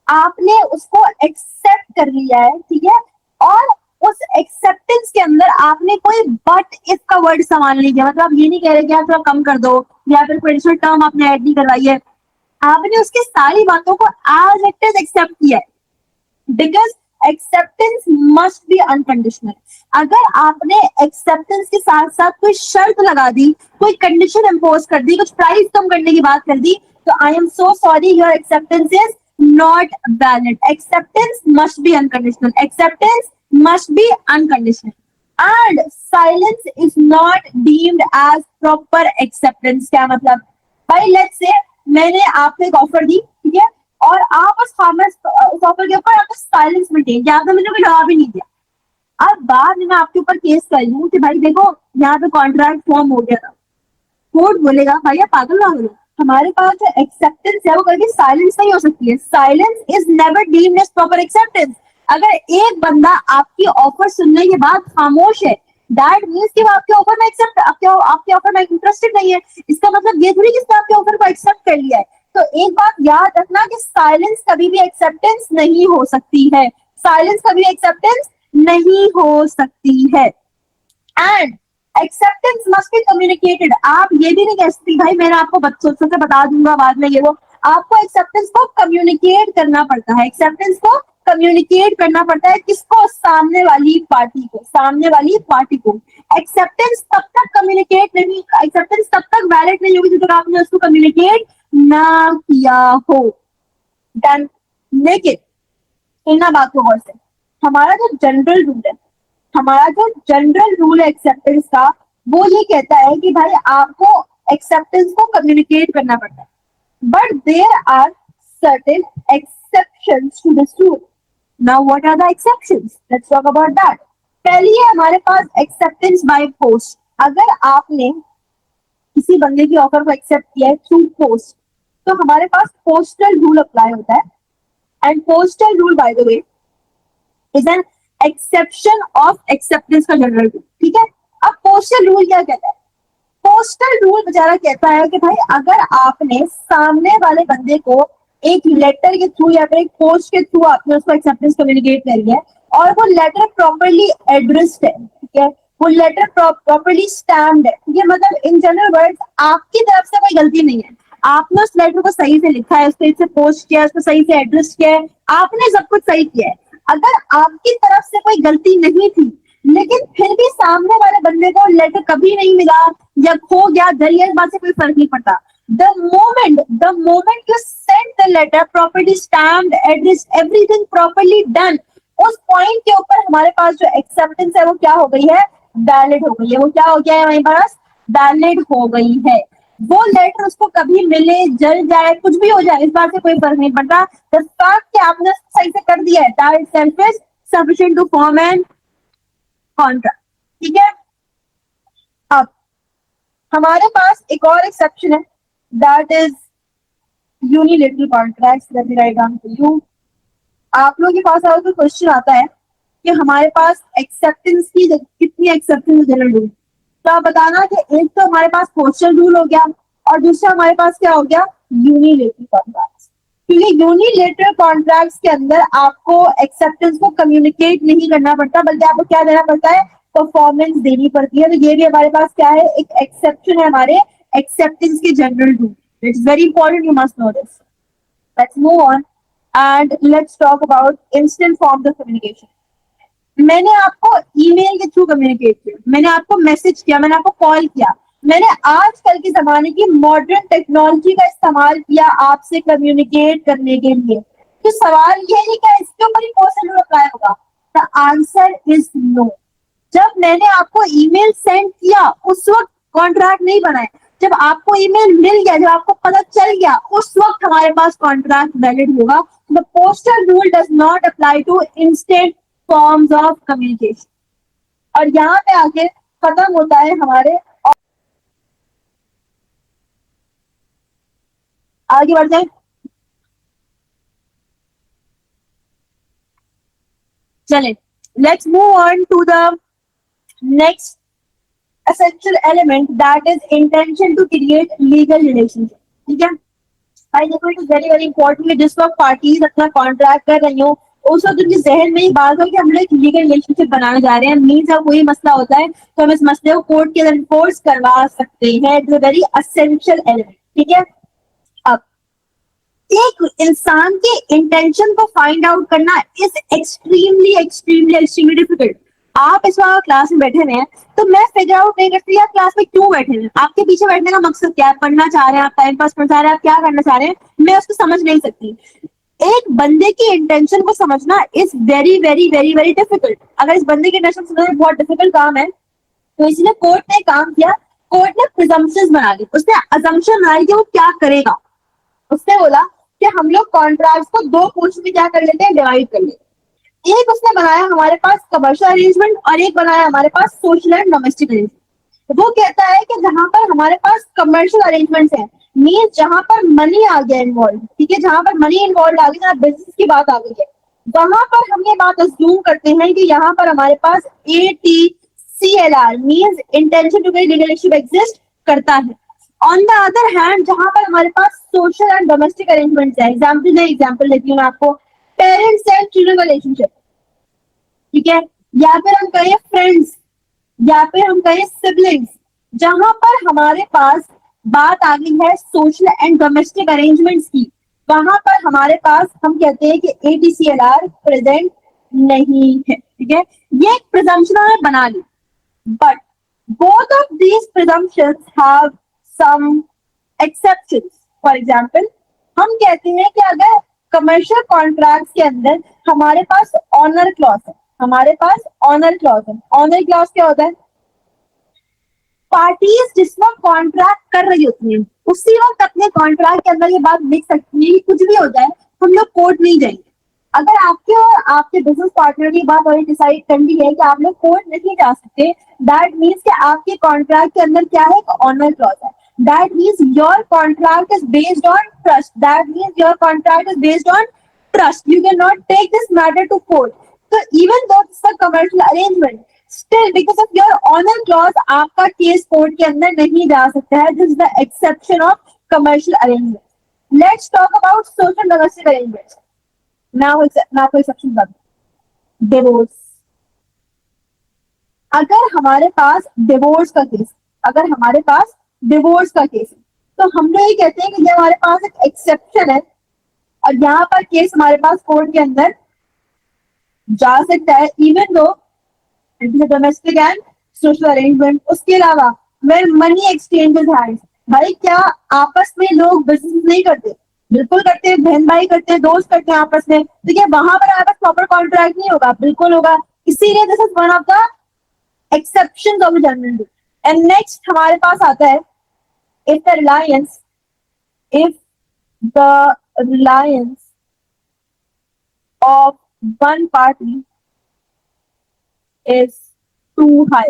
आपने उसको एक्सेप्ट कर लिया है, ठीक है, और उस एक्सेप्टेंस के अंदर आपने कोई बट इफ का वर्ड सामान नहीं किया। मतलब आप ये नहीं कह रहे कि आप थोड़ा कम कर दो या फिर कोई एडिशनल टर्म आपने ऐड नहीं करवाई है, आपने उसकी सारी बातों को एज इट इज एक्सेप्ट किया है। Because acceptance must be unconditional. अगर आपने एक्सेप्टेंस के साथ साथ कोई शर्त लगा दी, कोई कंडीशन इम्पोज कर दी, कुछ प्राइस कम करने की बात कर दी, तो I am so sorry, your acceptance is not valid. Acceptance must be unconditional, acceptance must be unconditional, and silence is not deemed as proper acceptance. क्या मतलब? भाई लेट्स से मैंने आपको एक ऑफर दी, ठीक है, और आप उस ऑफर के ऊपर आपने साइलेंस मेंटेन किया, आपने मुझे कोई जवाब ही नहीं दिया। अब बाद में मैं आपके ऊपर केस कर लूं कि भाई देखो यहाँ पे कॉन्ट्रैक्ट फॉर्म हो गया था, कोर्ट बोलेगा भाई आप पागल ना हो, हमारे पास जो एक्सेप्टेंस है वो कभी साइलेंस नहीं हो सकती है। Silence is never deemed as proper acceptance. अगर एक बंदा आपकी ऑफर सुनने के बाद खामोश है, दैट मीन्स कि वो आपके ऑफर में एक्सेप्ट आपके ऑफर में इंटरेस्टेड नहीं है। इसका मतलब ये थोड़ी कि उसने आपके ऑफर को एक्सेप्ट कर लिया है। तो एक बात याद रखना कि साइलेंस कभी भी एक्सेप्टेंस नहीं हो सकती है, साइलेंस कभी एक्सेप्टेंस नहीं हो सकती है। And acceptance must be communicated. आप ये भी नहीं कह सकती भाई मैंने आपको बच्चों से बता दूंगा बाद में ये वो, आपको एक्सेप्टेंस को कम्युनिकेट करना पड़ता है। एक्सेप्टेंस को कम्युनिकेट करना पड़ता है किसको? सामने वाली पार्टी को, सामने वाली पार्टी को। एक्सेप्टेंस तब तक कम्युनिकेट नहीं, एक्सेप्टेंस तब तक वैलिड नहीं होगी जब तक आपने उसको कम्युनिकेट ना किया हो। डन। लेकिन सुनना बात को गौर से, हमारा जो जनरल रूल है, हमारा जो जनरल रूल है एक्सेप्टेंस का, वो ये कहता है कि भाई आपको एक्सेप्टेंस को कम्युनिकेट करना पड़ता है। But there are certain exceptions to this rule. Now what are the exceptions? Let's talk about that. पहली है हमारे पास एक्सेप्टेंस बाय पोस्ट। अगर आपने किसी बंदे की ऑफर को एक्सेप्ट किया है थ्रू पोस्ट, तो हमारे पास पोस्टल रूल अप्लाई होता है। And postal rule by the way is an exception of acceptance का जनरल रूल, ठीक है। अब पोस्टल रूल क्या कहता है? पोस्टल रूल बेचारा कहता है कि भाई अगर आपने सामने वाले बंदे को एक लेटर के थ्रू या फिर एक पोस्ट के थ्रू आपने उसको एक्सेप्टेंस कम्युनिकेट करी है और वो लेटर प्रॉपरली एड्रेस्ड है, ठीक है, वो लेटर प्रॉपरली स्टैम्प्ड है, ठीक है, मतलब इन जनरल वर्ड्स आपकी तरफ से कोई गलती नहीं है, आपने उस लेटर को सही से लिखा है, उसको से पोस्ट किया है, उसको सही से एड्रेस किया है, आपने सब कुछ सही किया है। अगर आपकी तरफ से कोई गलती नहीं थी लेकिन फिर भी सामने वाले बंदे को लेटर कभी नहीं मिला या खो गया, जरिए इस बात से कोई फर्क नहीं पड़ता। the moment you send the letter properly stamped, addressed, everything properly done, उस पॉइंट के ऊपर हमारे पास जो एक्सेप्टेंस है वो क्या हो गई है? वैलिड हो गई है। वो क्या हो गया है हमारे पास? वैलिड हो गई है। वो लेटर उसको कभी मिले, जल जाए, कुछ भी हो जाए, इस बात से कोई फर्क नहीं पड़ता। द फैक्ट कि आपने सही से कर दिया है, that itself is sufficient to form an contract, ठीक है। अब हमारे पास एक और एक्सेप्शन है, that is unilateral contracts. Let me write down for you. आप लोगों के पास अगर क्वेश्चन आता है कि हमारे पास एक्सेप्टेंस की कितनी एक्सेप्टेंस जनरल रूल, तो आप बताना कि एक तो हमारे पास पोस्टल रूल हो गया और दूसरा हमारे पास क्या हो गया? Unilateral contracts. क्योंकि यूनिलेटरल कॉन्ट्रैक्ट्स के अंदर आपको एक्सेप्टेंस को कम्युनिकेट नहीं करना पड़ता, बल्कि आपको क्या देना पड़ता है? परफॉर्मेंस देनी पड़ती है। तो ये भी हमारे पास क्या है? एक एक्सेप्शन है हमारे एक्सेप्टेंस के general rule. It's very important, you must know this. Let's move on and let's talk about instant forms of communication. मैंने आपको ईमेल के थ्रू कम्युनिकेट किया, मैंने आपको मैसेज किया, मैंने आपको कॉल किया, मैंने आजकल के जमाने की मॉडर्न टेक्नोलॉजी का इस्तेमाल किया आपसे कम्युनिकेट करने के लिए। तो सवाल ये है क्या इसके ऊपर ही पर्सनल रिप्लाई होगा? The answer is no. जब मैंने आपको ईमेल सेंड किया उस वक्त कॉन्ट्रैक्ट नहीं बनाए, जब आपको ईमेल मिल गया, जब आपको पता चल गया, उस वक्त हमारे पास कॉन्ट्रैक्ट वैलिड होगा। The postal rule does not apply to instant forms of communication. और यहाँ पे आके खत्म होता है हमारे, आगे बढ़ जाए। चले, let's move on to the next essential element, that is intention to create legal relationship। ठीक है भाई, देखो it is very very important कि जिस वक्त पार्टीज अपना कॉन्ट्रैक्ट कर रही हो उस वक्त उनके जहन में ही बात हो कि हम लोग एक लीगल रिलेशनशिप बनाने जा रहे हैं। मीन जब कोई मसला होता है तो हम इस मसले को कोर्ट के अंदर इन्फोर्स करवा सकते हैं। It is a very essential element. ठीक है, अब एक इंसान के इंटेंशन को फाइंड आउट करना is extremely extremely extremely difficult. आप इस वक्त क्लास में बैठे हुए हैं तो मैं फिगर आउट नहीं करती आप क्लास में क्यों बैठे हैं, आपके पीछे बैठने का मकसद क्या है, पढ़ना चाह रहे हैं आप, टाइम पास करना चाह रहे हैं आप, क्या करना चाह रहे हैं, मैं उसको समझ नहीं सकती। एक बंदे की इंटेंशन को समझना is very very very very difficult. अगर इस बंदे की इंटेंशन समझना बहुत डिफिकल्ट काम है तो इसलिए कोर्ट ने काम किया, कोर्ट ने प्रिजम्पशंस बना दी, उसने अजम्पशन बनाई कि वो क्या करेगा। उसने बोला कि हम लोग कॉन्ट्रैक्ट को दो पोर्शन में क्या कर लेते हैं, डिवाइड कर लेते हैं। एक उसने बनाया हमारे पास कमर्शियल अरेंजमेंट और एक बनाया हमारे पास सोशल एंड डोमेस्टिक अरेंजमेंट। वो कहता है कि जहां पर हमारे पास कमर्शियल अरेंजमेंट्स हैं, मीन जहां पर मनी आ गया इन्वॉल्व, ठीक है, जहां पर मनी इन्वॉल्व आ गई, जहां बिजनेस की बात आ गई है, वहां पर हम ये बात अज्यूम करते हैं कि यहाँ पर हमारे पास ATCLR means intention to create legal relationship exist करता है। ऑन द अदर हैंड जहां पर हमारे पास सोशल एंड डोमेस्टिक अरेंजमेंट्स है, एग्जाम्पल देती हूँ मैं आपको, पेरेंट्स एंड चिल्ड्रन रिलेशनशिप, ठीक है, या फिर हम कहें फ्रेंड्स, या फिर हम कहें सिबलिंग्स, जहां पर हमारे पास बात आ गई है सोशल एंड डोमेस्टिक अरेंजमेंट्स की, वहां पर हमारे पास हम कहते हैं कि ATCLR प्रेजेंट नहीं है। ठीक है, ये एक प्रिजम्पशन हमने बना ली, but both of these presumptions have some exceptions। For example, हम कहते हैं कि अगर कमर्शियल कॉन्ट्रैक्ट के अंदर हमारे पास ऑनर क्लॉज है, हमारे पास ऑनर क्लॉज है। ऑनर क्लॉज क्या होता है? पार्टीज जिस वक्त कॉन्ट्रैक्ट कर रही होती हैं उसी वक्त अपने कॉन्ट्रैक्ट के अंदर ये बात लिख सकती है कि कुछ भी हो जाए हम लोग कोर्ट नहीं जाएंगे। अगर आपके और आपके बिजनेस पार्टनर की बात और डिसाइड कर ली है कि आप लोग कोर्ट नहीं जा सकते, दैट मीन्स कि आपके कॉन्ट्रैक्ट के अंदर क्या है, एक ऑनर क्लॉज है। That means your contract is based on trust, that means your contract is based on trust, you can not take this matter to court. तो even though this a commercial arrangement, still because of your honour clause आपका केस कोर्ट के अंदर नहीं जा सकता है। This is the exception of commercial arrangement. Let's talk about social domestic arrangements. मैं आपको एक्सेप्शन बता दूं, डिवोर्स। अगर हमारे पास डिवोर्स का केस, अगर हमारे पास डिवोर्स का केस है तो हम लोग ये कहते हैं कि ये हमारे पास एक एक्सेप्शन है और यहाँ पर केस हमारे पास कोर्ट के अंदर जा सकता है, even though domestic and social arrangement. उसके अलावा वेर मनी एक्सचेंजेस हैंड्स, भाई क्या आपस में लोग बिजनेस नहीं करते? बिल्कुल करते हैं, बहन भाई करते हैं, दोस्त करते हैं आपस में, तो क्या वहां पर आपस प्रॉपर कॉन्ट्रैक्ट नहीं होगा? बिल्कुल होगा। इसीलिए this is one of the exceptions of general rule. And next हमारे पास आता है if the reliance, if the reliance of one party is too high.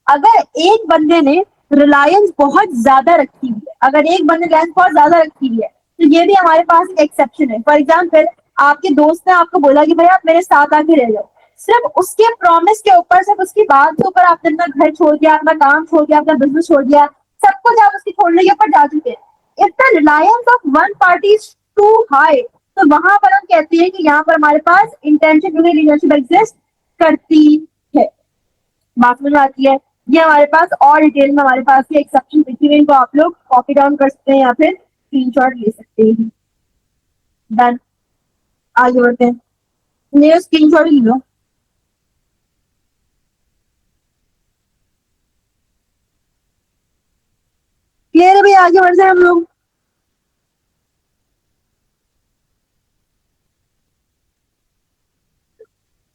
अगर एक बंदे ने रिलायंस बहुत ज्यादा रखी हुई है, अगर एक बंदे ने रिलायंस बहुत ज्यादा रखी हुई है तो ये भी हमारे पास एक एक्सेप्शन है। फॉर एग्जाम्पल, आपके दोस्त ने आपको बोला कि भाई आप मेरे साथ आके रह जाओ, सिर्फ उसके प्रॉमिस के ऊपर, सिर्फ उसकी बात के ऊपर आपने अपना घर छोड़ दिया, अपना काम छोड़ दिया, अपना बिजनेस छोड़ दिया, सब कुछ आप उसकी छोड़ने के ऊपर जा चुके हैं। If the reliance of one party is too high, तो वहां पर हम कहते हैं कि यहाँ पर हमारे पास इंटेंशन टू रिलेशनशिप एग्जिस्ट करती है। बात समझ आती है? ये हमारे पास और डिटेल में हमारे पास ये एक्सेप्शन लिखी हुई, इनको आप लोग कॉपी डाउन कर सकते हैं या फिर स्क्रीनशॉट ले सकते हैं। डन, आगे बढ़ते हैं। मेरा स्क्रीनशॉट ले लो। क्लियर है भैया, आगे बढ़ जाए हम लोग।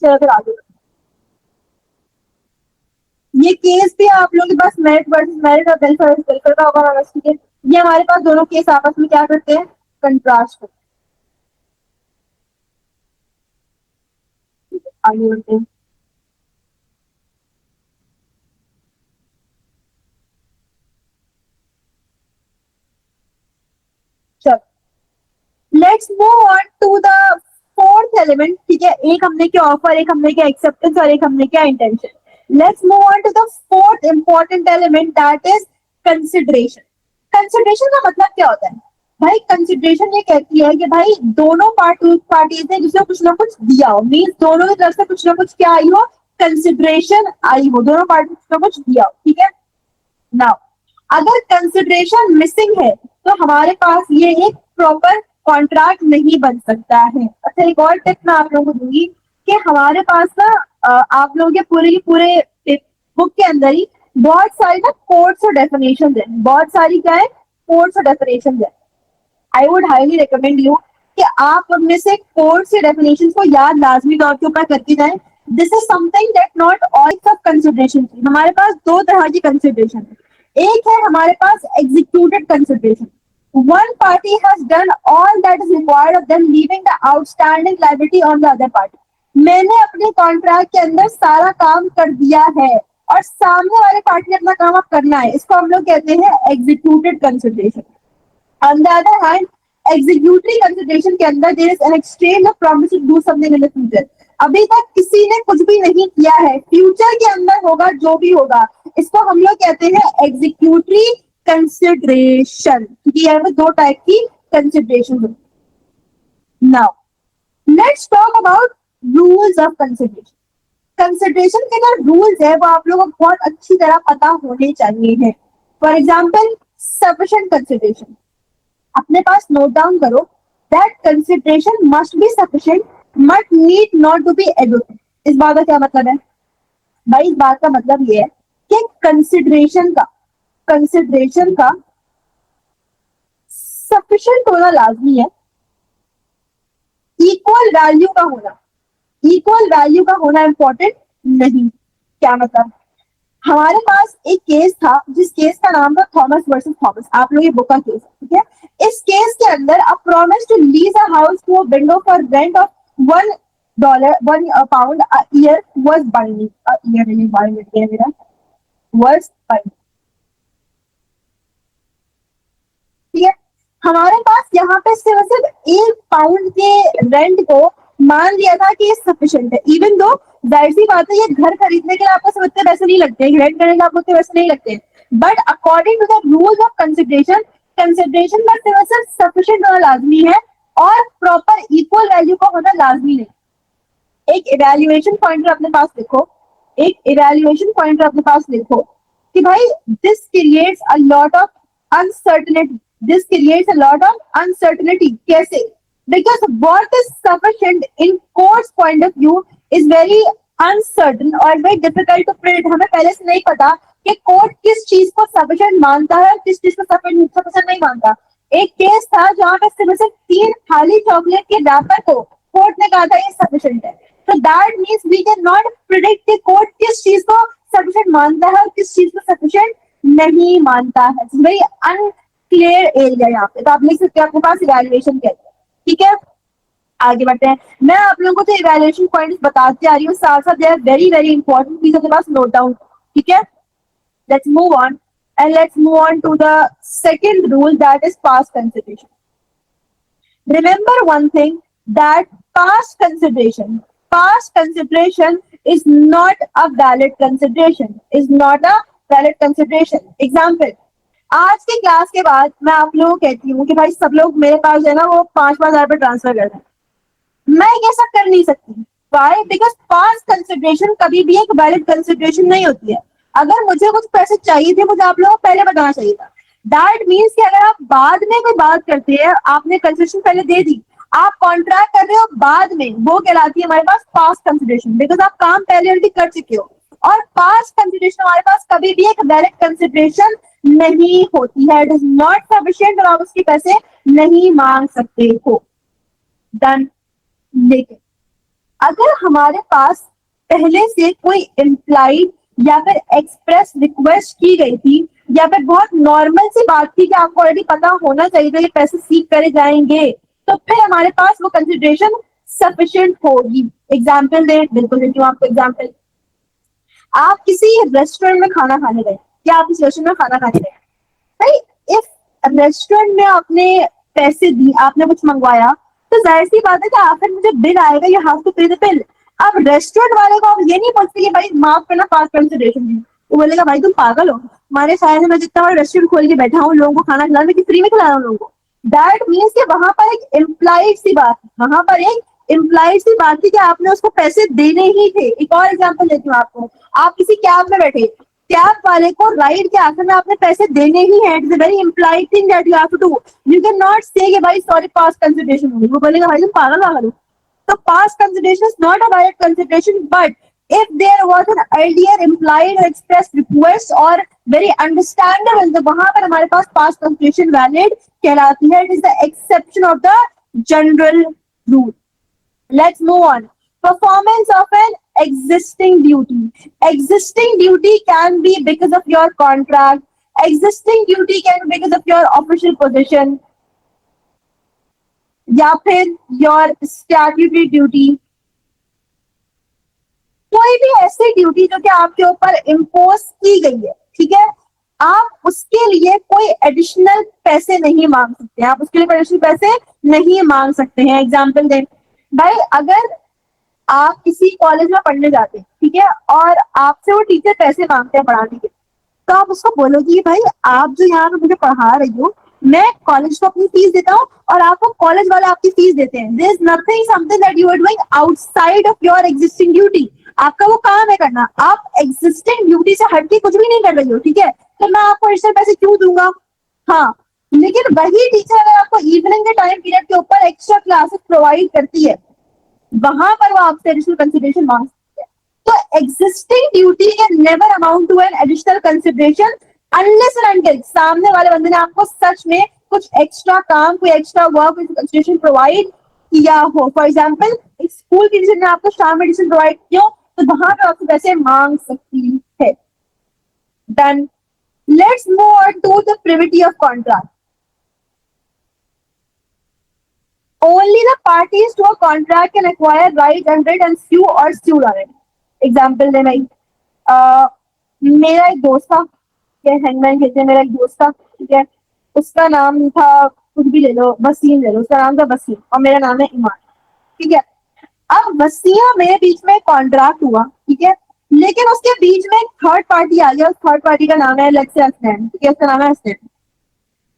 चलो फिर आगे। ये केस भी आप लोगों के पास मेरिट वर्सेस मेरिट और वेलफेयर वर्सेस वेलफेयर का होगा, ठीक है। ये हमारे पास दोनों केस आपस में क्या करते हैं, कंट्रास्ट करते हैं। आगे बढ़ते हैं। चलो let's move on to the fourth element, ठीक है। एक हमने क्या ऑफर, एक हमने क्या एक्सेप्टेंस और एक हमने क्या intention. Let's move on to the fourth important element, that is consideration. Consideration का मतलब क्या होता है भाई? कंसिडरेशन ये कहती है कि भाई दोनों पार्टीज ने जिसने कुछ ना कुछ दिया हो, मीन्स दोनों की तरफ से कुछ ना कुछ क्या आई हो, कंसिडरेशन आई हो, दोनों पार्टी कुछ ना कुछ दिया हो, ठीक है। नाउ अगर कंसिडरेशन मिसिंग है तो हमारे पास ये एक प्रॉपर कॉन्ट्रैक्ट नहीं बन सकता है। अच्छा, एक और टिप मैं आप लोगों को दूंगी कि हमारे पास ना आप लोगों के पूरे बुक के अंदर ही बहुत सारी ना कोड्स और डेफिनेशन है, बहुत सारी क्या है, कोड्स और डेफिनेशन है। I would highly recommend you कि आप उनमें से कोड्स या डेफिनेशन को याद लाजमी तौर के ऊपर करके जाएं। This is something that not all सब कंसिडरेशन। हमारे पास दो तरह की कंसिडरेशन है। एक है हमारे पास executed consideration. One party has done all that is required of them, leaving the outstanding liability on the other party. मैंने अपने कॉन्ट्रैक्ट के अंदर सारा काम कर दिया है और सामने वाले पार्टी ने अपना काम अब करना है, इसको हम लोग कहते हैं executed consideration. On the other hand, executory consideration के अंदर there is an exchange of promise to do something in the future. अभी तक किसी ने कुछ भी नहीं किया है, फ्यूचर के अंदर होगा जो भी होगा, इसको हम लोग कहते हैं एग्जीक्यूटरी कंसिडरेशन, क्योंकि यहाँ पे दो टाइप की कंसिडरेशन होती है। Now let's talk about rules of consideration. Consideration के जो रूल्स है वो आप लोगों को बहुत अच्छी तरह पता होने चाहिए। फॉर एग्जाम्पल, सफिशिएंट कंसिडरेशन अपने पास नोट डाउन करो, that consideration must be sufficient but need not to be adequate. इस बात का क्या मतलब है भाई? इस बात का मतलब ये है कि कंसिडरेशन का सफिशिएंट होना लाजमी है, इक्वल वैल्यू का होना, इक्वल वैल्यू का होना इंपॉर्टेंट नहीं। क्या मतलब? हमारे पास एक केस था जिस केस का नाम था थॉमस वर्सेस थॉमस। आप लोग ये बुक का केस है, ठीक है। इस केस के अंदर a promise to lease a house to a window for rent of $1 a year was binding. A year नहीं, बाइंडिंग मेरा वाज बाइंडिंग, ठीक है। हमारे पास यहाँ पे सिर्फ £1 के रेंट को मान लिया था कि ये सफिशिएंट है, इवन दो जाहिर सी बात है ये घर खरीदने के लिए आपको सब इतने पैसे नहीं लगते, रेंट करने के लिए आपको इतने पैसे नहीं लगते, but according to the rules of consideration, consideration का सिर्फ सफिशिएंट होना लाजमी है और प्रॉपर इक्वल वैल्यू का होना लाजमी नहीं। एक इवैल्यूएशन पॉइंटर अपने पास लिखो, एक इवैल्यूएशन पॉइंटर अपने पास लिखो कि भाई this creates a lot of uncertainty, this creates a lot of uncertainty. कैसे? Because what is sufficient in courts point of view is very uncertain और वेरी डिफिकल्ट टू प्रिडिक्ट। हमें पहले से नहीं पता कि कोर्ट किस चीज को सफिशिएंट मानता है, किस चीज को सफिशिएंट नहीं मानता। एक केस था जहां पे सिर्फ 3 खाली चॉकलेट के रैपर को कोर्ट ने कहा था ये सफिशिएंट है। तो दैट मींस वी कैन नॉट प्रिडिक्ट कि कोर्ट किस चीज को सफिशिएंट मानता है और किस चीज को सफिशिएंट नहीं मानता है। वेरी अनक्लियर एरिया यहाँ पे। तो आप लिख सकते हैं आपके पास इवैल्यूएशन कहते हैं, ठीक है। आगे बढ़ते हैं। मैं आप लोगों को तो इवैल्यूएशन पॉइंट्स बताती आ रही हूँ, साथ साथ they are very very important, please अपने पास नोट डाउन, ठीक है। Let's move on and let's move on to the second rule, that is past consideration. Remember one thing, that past consideration is not a valid consideration, is not a valid consideration. Example, आज के क्लास के बाद मैं आप लोगों को कहती हूँ कि भाई सब लोग मेरे पास जो है ना वो 5,000 रुपए ट्रांसफर कर दें, मैं ये सब कर नहीं सकती। वाई? बिकॉज पास्ट कंसिडरेशन कभी भी एक वैलिड कंसिडरेशन नहीं होती है। अगर मुझे कुछ पैसे चाहिए थे, मुझे आप लोगों को पहले बताना चाहिए था। दैट मीन्स कि अगर आप बाद में कोई बात करते हैं, आपने कंसिडरेशन पहले दे दी, आप कॉन्ट्रैक्ट कर रहे हो बाद में, वो कहलाती है हमारे पास पास्ट कंसिडरेशन, बिकॉज आप काम पहले ऑलरेडी कर चुके हो। और पास्ट कंसिडरेशन हमारे पास कभी भी एक वैलिड कंसिडरेशन नहीं होती है, इट इज नॉट सफिशिएंट, और आप उसके पैसे नहीं मांग सकते हो। डन। लेकिन अगर हमारे पास पहले से कोई इम्प्लाइड या फिर एक्सप्रेस रिक्वेस्ट की गई थी, या फिर बहुत नॉर्मल सी बात थी कि आपको ऑलरेडी पता होना चाहिए था कि पैसे सीख करे जाएंगे, तो फिर हमारे पास वो कंसिडरेशन सफिशिएंट होगी। एग्जाम्पल दे, बिल्कुल देती हूँ आपको एग्जाम्पल। आप किसी रेस्टोरेंट में खाना खाने गए, या आप किसी रेस्टोरेंट में खाना खाने गए, भाई इस रेस्टोरेंट में आपने पैसे दी, आपने कुछ मंगवाया, तो जाहिर सी बात है कि आखिर मुझे बिल आएगा, यू हैव टू पे द बिल। अब रेस्टोरेंट वाले को आप ये नहीं बोलते कि भाई माफ करना, पास कंसिडरेशन दी। वो बोलेगा भाई तुम पागल हो, हमारे शहर में मैं जितना बड़ा रेस्टोरेंट खोल के बैठा हूँ, लोगों को खाना खिला रहा हूँ, फ्री में खिला रहा हूँ लोगों को। दैट मीन्स कि वहां पर एक इम्प्लाइड सी बात, वहां पर एक इम्प्लाइड सी बात थी कि आपने उसको पैसे देने ही थे। एक और एग्जांपल देती हूँ आपको। आप किसी कैब में बैठे, कैब वाले को राइड के आखिर में आपने पैसे देने ही हैं, it's a very implied thing that you have to do. You can नॉट से कि भाई सॉरी पास्ट कंसिडरेशन होगी, वो बोलेगा भाई तुम पागल हो। So past consideration is not a valid consideration, but if there was an earlier implied or expressed request or very understandable, तो वहां पर हमारे पास past consideration valid कहलाती है. It is the exception of the general rule. Let's move on. Performance of an existing duty. Existing duty can be because of your contract. Existing duty can be because of your official position. या फिर योर स्टैट्यूटरी ड्यूटी, कोई भी ऐसी ड्यूटी जो कि आपके ऊपर इम्पोज की गई है, ठीक है, आप उसके लिए कोई एडिशनल पैसे नहीं मांग सकते हैं, आप उसके लिए एडिशनल पैसे नहीं मांग सकते हैं। एग्जाम्पल दें भाई, अगर आप किसी कॉलेज में पढ़ने जाते हैं, ठीक है, और आपसे वो टीचर पैसे मांगते हैं पढ़ाने के, तो आप उसको बोलोगे भाई आप जो यहाँ पे मुझे पढ़ा रही हो, मैं कॉलेज को अपनी फीस देता हूँ और आपको कॉलेज वाले आपकी फीस देते हैं। There is nothing something that you are doing outside of your existing duty. आपका वो काम है करना, आप एग्जिस्टिंग ड्यूटी से हटके कुछ भी नहीं कर रही हो, ठीक है, तो मैं आपको एक्स्ट्रा पैसे क्यों दूंगा? हाँ, लेकिन वही टीचर अगर आपको इवनिंग के टाइम पीरियड के ऊपर एक्स्ट्रा क्लासेस प्रोवाइड करती है, वहां पर वो आपसे एडिशनल कंसिडरेशन मांग सकती है। तो existing duty can never amount to an additional consideration unless and until सामने वाले बंदे ने आपको सच में कुछ एक्स्ट्रा काम, कोई एक्स्ट्रा वर्क, कोई कंसिडरेशन प्रोवाइड किया हो। फॉर एग्जाम्पल, एक स्कूल की टीचर ने आपको शाम में एडिशन प्रोवाइड किया, तो वहां पर आपसे पैसे मांग सकती है। Done. Let's move on to the privity of contract. Only the parties to a contract can acquire rights under it and sue or sue on it. Example दे भाई, मेरा एक दोस्त था, हैंगमैन खेलते हैं, मेरा एक दोस्त था, ठीक है, उसका नाम था, कुछ भी ले लो, वसीम ले लो, उसका नाम था वसीम और मेरा नाम है ईमान, ठीक है। अब वसीम मेरे बीच में कॉन्ट्रैक्ट हुआ, ठीक है, लेकिन उसके बीच में एक थर्ड पार्टी आ गया, उस थर्ड पार्टी का नाम है लेट्स से हसनैन, ठीक है, उसका नाम है हसनैन।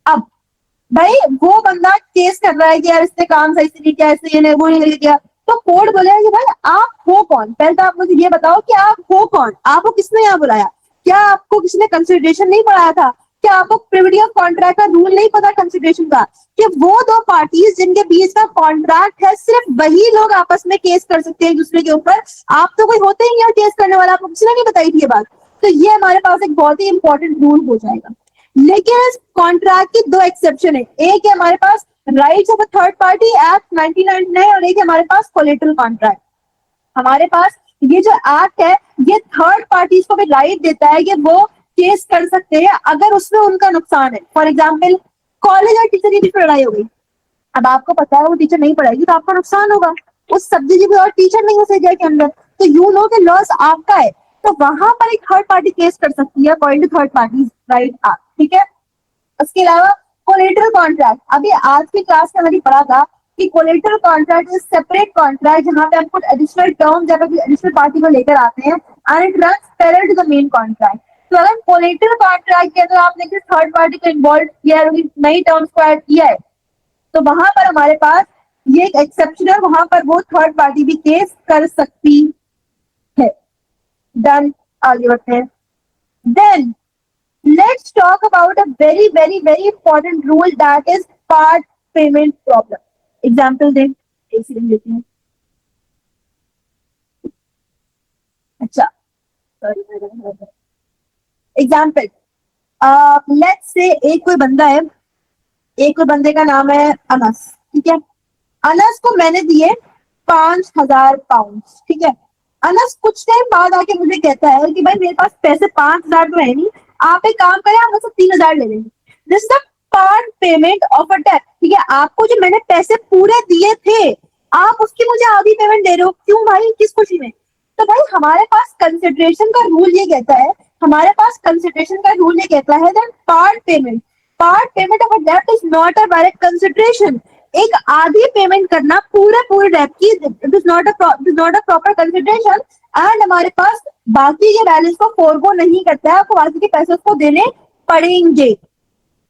अब भाई वो बंदा केस कर रहा है कि यार इसने काम सही से नहीं किया, इसने ये नहीं वो नहीं किया, तो कोर्ट बोलेगा कि भाई आप हो कौन, पहले तो आप मुझे ये बताओ कि आप हो कौन, आपको किसने यहाँ बुलाया, क्या आपको किसी ने कंसिडरेशन नहीं पढ़ाया था, क्या आपको प्रिविटी ऑफ कॉन्ट्रैक्ट का रूल नहीं पता कंसिडरेशन का, कि वो दो पार्टीज जिनके बीच का कॉन्ट्रैक्ट है, सिर्फ वही लोग आपस में केस कर सकते हैं एक दूसरे के ऊपर, आप तो कोई होते ही नहीं केस करने वाला, आपको किसी ने नहीं बताई थी ये बात। तो ये हमारे पास एक बहुत ही इंपॉर्टेंट रूल हो जाएगा। लेकिन इस कॉन्ट्रैक्ट की दो एक्सेप्शन है, एक है हमारे पास rights of a third party act 1999 और एक है हमारे पास कोलेटरल कॉन्ट्रैक्ट। हमारे पास ये जो एक्ट है ये थर्ड पार्टीज को भी राइट देता है कि वो केस कर सकते हैं अगर उसमें उनका नुकसान है। फॉर एग्जाम्पल, कॉलेज और टीचर की बीच में लड़ाई हो गई, अब आपको पता है वो टीचर नहीं पढ़ाएगी तो आपका नुकसान होगा, उस सब्जेक्ट की कोई और टीचर नहीं उस एरिया के अंदर, तो यू नो कि लॉस आपका है, तो वहां पर एक थर्ड पार्टी केस कर सकती है according to third party right act, ठीक है। उसके अलावा कोलेटरल कॉन्ट्रैक्ट, अभी आज की क्लास में मैंने पढ़ा था कि collateral contract is separate contract जहां पे आप कुछ एडिशनल टर्म जब एडिशनल पार्टी को लेकर आते हैं and it runs parallel to the main contract. तो अगर कोलेटरल कॉन्ट्रैक्ट के अंदर आपने किसी थर्ड पार्टी को इन्वॉल्व किया है, नई टर्म्स को ऐड किया है, तो वहां पर हमारे पास ये एक एक्सेप्शन है, वहां पर वो थर्ड पार्टी भी केस कर सकती है। डन। आगे बढ़ते हैं। Then let's talk about a very important rule, that is part payment problem. Example दें, एक सेकंड लेते हैं। अच्छा, सॉरी, एग्जाम्पल, लेट्स से एक कोई बंदा है, एक कोई बंदे का नाम है अनस, ठीक है। अनस को मैंने दिए 5,000 पाउंड, ठीक है। अनस कुछ टाइम बाद आके मुझे कहता है कि भाई मेरे पास पैसे 5,000 तो है नहीं, आप एक काम करें, आप मुझसे 3,000 ले लेंगे। This the part payment of a debt, ठीक है। आपको जो मैंने पैसे पूरे दिए थे, आप उसकी मुझे आधी पेमेंट दे रहे हो, क्यों भाई, किस खुशी में? तो भाई हमारे पास कंसिडरेशन का रूल ये कहता है, हमारे पास कंसिडरेशन का रूल ये कहता है that part payment of a debt is not a direct consideration. एक आधी पेमेंट करना पूरे पूरे डेट की it is not a proper consideration, and हमारे पास बाकी के बैलेंस को फोरगो नहीं करता है, आपको बाकी के पैसे उसको देने पड़ेंगे।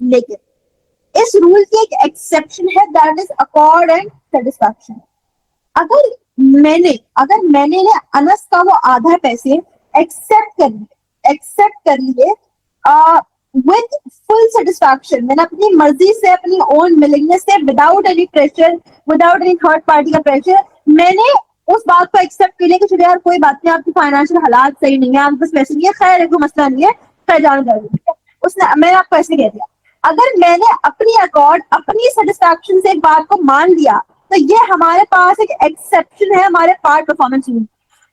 लेकिन इस रूल की एक एक्सेप्शन है, that is accord and satisfaction. अगर मैंने ने अनस का वो आधा पैसे एक्सेप्ट कर लिए विद फुल सेटिस्फैक्शन, मैंने अपनी मर्जी से, अपनी ओन विलिंगनेस से, without any pressure, without any third party का प्रेशर, मैंने उस बात को एक्सेप्ट कर लिया कि चलो यार कोई बात नहीं, आपकी फाइनेंशियल हालात सही नहीं है, आपके पास पैसे नहीं है, खैर है, कोई मसला नहीं है, खैर जान कर, उसने, मैंने आपको ऐसे कह दिया। अगर मैंने अपनी अकॉर्ड, अपनी सेटिस्फैक्शन से एक बात को मान लिया, तो ये हमारे पास एक एक्सेप्शन है हमारे पार्ट परफॉर्मेंस रूल।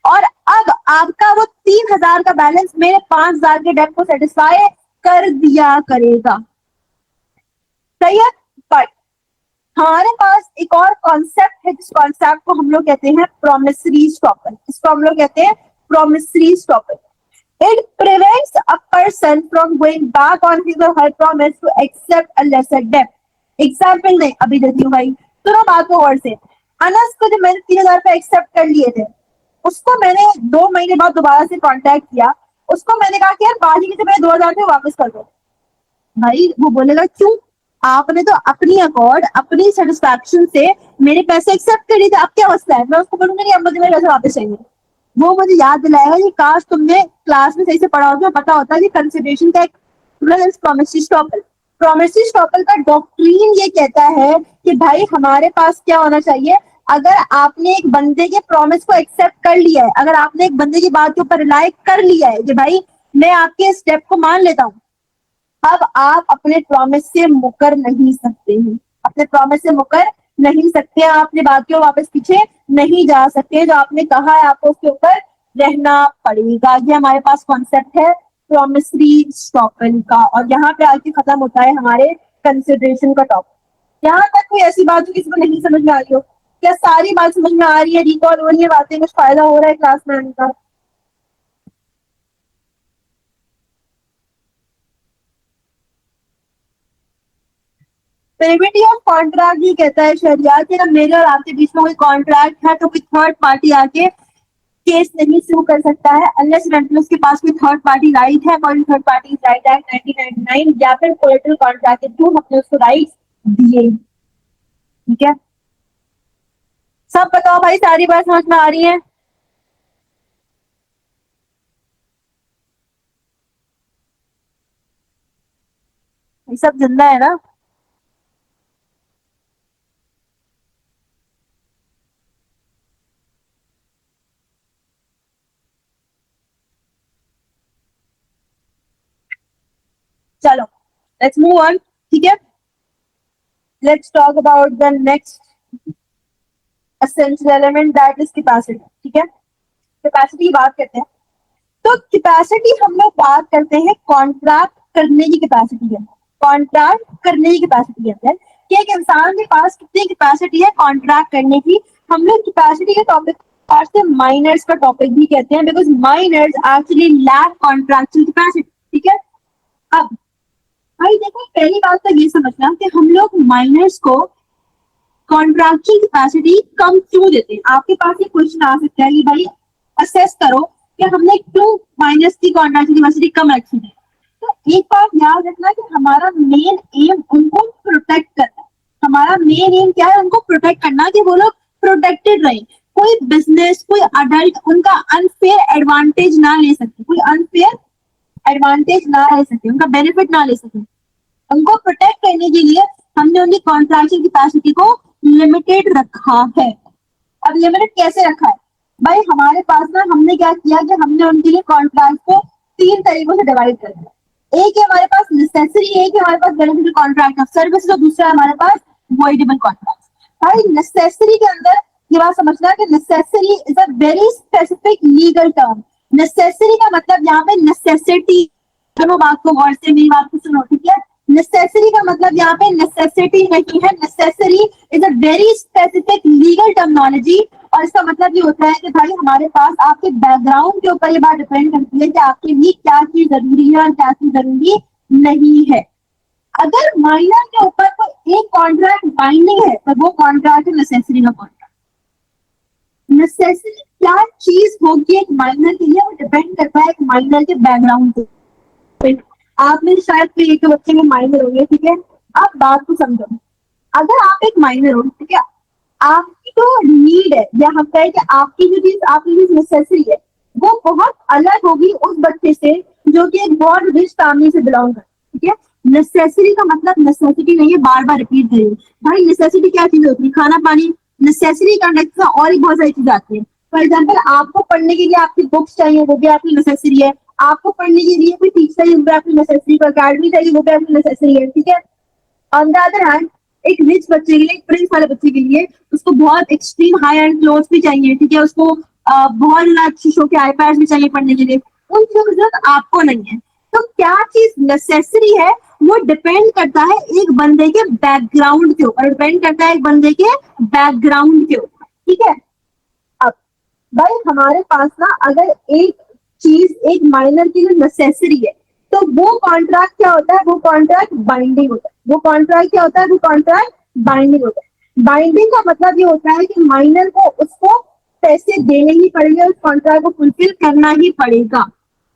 और अब आपका वो 3,000 का बैलेंस मेरे 5,000 के डेट को सेटिस्फाई कर दिया करेगा, सही है। बट हमारे पास एक और कॉन्सेप्ट है, जिस कॉन्सेप्ट को हम लोग कहते हैं प्रॉमिसरी स्टॉपर। इसको हम लोग कहते हैं promissory stopper. It prevents a person from going back on his or her promise to accept a lesser debt. Example नहीं अभी देती हूँ भाई, सुनो बात को गौर से। अनस को जब मैंने 3,000 रुपए एक्सेप्ट कर लिए थे, उसको मैंने 2 महीने बाद दोबारा से कांटेक्ट किया, उसको मैंने कहा कि यार बाकी के मेरे 2,000 रुपए वापस कर दो। भाई वो बोलेगा क्यों, आपने तो अपनी अकॉर्ड, अपनी सेटिस्फैक्शन से मेरे पैसे एक्सेप्ट कर लिए थे, अब क्या मसला है? मैं उसको बोलूंगा नहीं, अब मुझे मेरे पैसे वापस चाहिए। वो मुझे याद दिलाएगा कि काश तुमने क्लास में सही से पढ़ा होता, पता होता कि कंसिडरेशन का एक प्रॉमिसरी स्टॉपर। प्रॉमिसरी स्टॉपर का डॉक्ट्रीन ये कहता है कि भाई हमारे पास क्या होना चाहिए, अगर आपने एक बंदे के प्रॉमिस को एक्सेप्ट कर लिया है, अगर आपने एक बंदे की बात के ऊपर रिलाई कर लिया है कि भाई मैं आपके स्टेप को मान लेता हूँ, अब आप अपने प्रॉमिस से मुकर नहीं सकते हैं, अपने प्रॉमिस से मुकर नहीं सकते, आप अपनी बात को वापस पीछे नहीं जा सकते, जो आपने कहा है आपको उसके ऊपर रहना पड़ेगा। ये हमारे पास कॉन्सेप्ट है प्रॉमिसरी स्टॉपर का, और यहाँ पे आके खत्म होता है हमारे कंसिडरेशन का टॉपिक। यहाँ तक कोई ऐसी बात जो किसी को नहीं समझ में आ रही हो? क्या सारी बात समझ में आ रही है, रिकॉल हो रही है बातें, कुछ फायदा हो रहा है क्लास में आने का? पेरिमिटी ऑफ कॉन्ट्रैक्ट ये कहता है शरिया कि अगर मेरे और आपके बीच में कोई कॉन्ट्रैक्ट है, तो कोई थर्ड पार्टी आके केस नहीं शुरू कर सकता है अनलेस उसके पास कोई थर्ड पार्टी राइट है, और थर्ड पार्टी राइट एक्ट 1999 या फिर कोलेटरल कॉन्ट्रैक्ट के थ्रू हमने उसको राइट दिए। ठीक है, सब बताओ भाई, सारी बात समझ में आ रही है? ये सब जिंदा है ना? चलो लेट्स मूव ऑन, ठीक है। Let's talk about the next essential element, that is capacity. ठीक है, कैपेसिटी की बात करते हैं। तो कैपेसिटी हम लोग बात करते हैं कॉन्ट्रैक्ट करने की कैपेसिटी है, कॉन्ट्रैक्ट करने की कैपेसिटी है कि एक इंसान के पास कितनी कैपेसिटी है कॉन्ट्रैक्ट करने की। हम लोग कैपेसिटी के टॉपिक से माइनर्स का टॉपिक भी कहते हैं, because minors actually lack contractual capacity. ठीक है, अब भाई देखो, पहली बात तो ये समझना कि हम लोग माइनर्स को कॉन्ट्रैक्चुअल कैपेसिटी कम क्यों देते हैं। आपके पास ये क्वेश्चन आ सकता है कि भाई असेस करो कि हमने क्यों माइनस की कॉन्ट्रैक्चुअल कैपेसिटी कम रखी है। तो एक बात याद रखना कि हमारा मेन एम उनको प्रोटेक्ट करना है। हमारा मेन एम क्या है? उनको प्रोटेक्ट करना, कि वो लोग प्रोटेक्टेड रहे, कोई बिजनेस, कोई अडल्ट उनका अनफेयर एडवांटेज ना ले सके, कोई अनफेयर एडवांटेज ना ले सके, उनका बेनिफिट ना ले सके। उनको प्रोटेक्ट करने के लिए हमने उनकी कॉन्ट्रैक्चुअल कैपेसिटी को लिमिटेड रखा है। अब लिमिटेड कैसे रखा है भाई, हमारे पास ना हमने क्या किया कि हमने उनके लिए कॉन्ट्रैक्ट को 3 तरीकों से डिवाइड कर दिया। एक है हमारे पास नेसेसरी, एक है हमारे पास बेनिफिशियल कॉन्ट्रैक्ट ऑफ सर्विस, और दूसरा है हमारे पास वॉइडेबल कॉन्ट्रैक्ट। भाई नेसेसरी के अंदर ये बात समझना कि necessary is a very specific legal term. Necessary का मतलब यहाँ पे नेसेसिटी, सुनो बात को गौर से, मेरी बात को सुनो, ठीक है। नेसेसरी का मतलब यहाँ पे नेसेसिटी नहीं है, necessary is a very specific legal terminology, और इसका मतलब ये होता है कि भाई हमारे पास आपके बैकग्राउंड के ऊपर ये बात डिपेंड करती है कि आपके लिए क्या चीज जरूरी है और क्या चीज जरूरी नहीं है। अगर माइनर के ऊपर कोई एक कॉन्ट्रैक्ट बाइंडिंग है तो वो कॉन्ट्रैक्ट है नेसेसरी का कॉन्ट्रैक्ट। नेसेसरी क्या चीज होगी एक माइनर के लिए, वो डिपेंड करता है एक माइनर के बैकग्राउंड पे। आप में शायद कोई एक बच्चे में माइनर होंगे, ठीक है। आप बात को समझो, अगर आप एक माइनर हो, ठीक है, आपकी जो नीड है या हम कहें कि आपकी जो चीज, आपकी जो नेसेसरी है, वो बहुत अलग होगी उस बच्चे से जो कि एक बहुत रिच फैमिली से बिलोंग करता है, ठीक है। नेसेसरी का मतलब नेसेसिटी नहीं है, बार बार रिपीट करिए भाई। नेसेसिटी क्या चीज होती है, खाना पानी। नेसेसरी कंटेक्ट में और भी बहुत सारी चीजें आती है। फॉर एग्जाम्पल, आपको पढ़ने के लिए आपकी बुक्स चाहिए, वो भी आपकी नेसेसरी है। आपको पढ़ने के लिए कोई टीचर चाहिए, वो भी आपकी नेसेसरी है। अकेडमी चाहिए, वो भी आपकी नेसेसरी है, ठीक है। ऑन द अदर हैंड, एक रिच बच्चे के लिए, एक प्रिंस वाले बच्चे के लिए, उसको बहुत एक्सट्रीम हाई एंड क्लोथ भी चाहिए, ठीक है। उसको बहुत ज्यादा अच्छी शो के आईपैड भी चाहिए पढ़ने के लिए। उन चीजों की जरूरत आपको नहीं है। तो क्या चीज नेसेसरी है वो डिपेंड करता है एक बंदे के बैकग्राउंड के ऊपर, डिपेंड करता है एक बंदे के बैकग्राउंड के ऊपर, ठीक है। अब भाई हमारे पास ना अगर एक चीज एक माइनर की जो नेसेसरी है, तो वो कॉन्ट्रैक्ट क्या होता है, वो कॉन्ट्रैक्ट बाइंडिंग होता है। वो कॉन्ट्रैक्ट क्या होता है, वो कॉन्ट्रैक्ट बाइंडिंग होता है। बाइंडिंग का मतलब ये होता है कि माइनर को उसको पैसे देने ही पड़ेंगे, उस कॉन्ट्रैक्ट को फुलफिल करना ही पड़ेगा।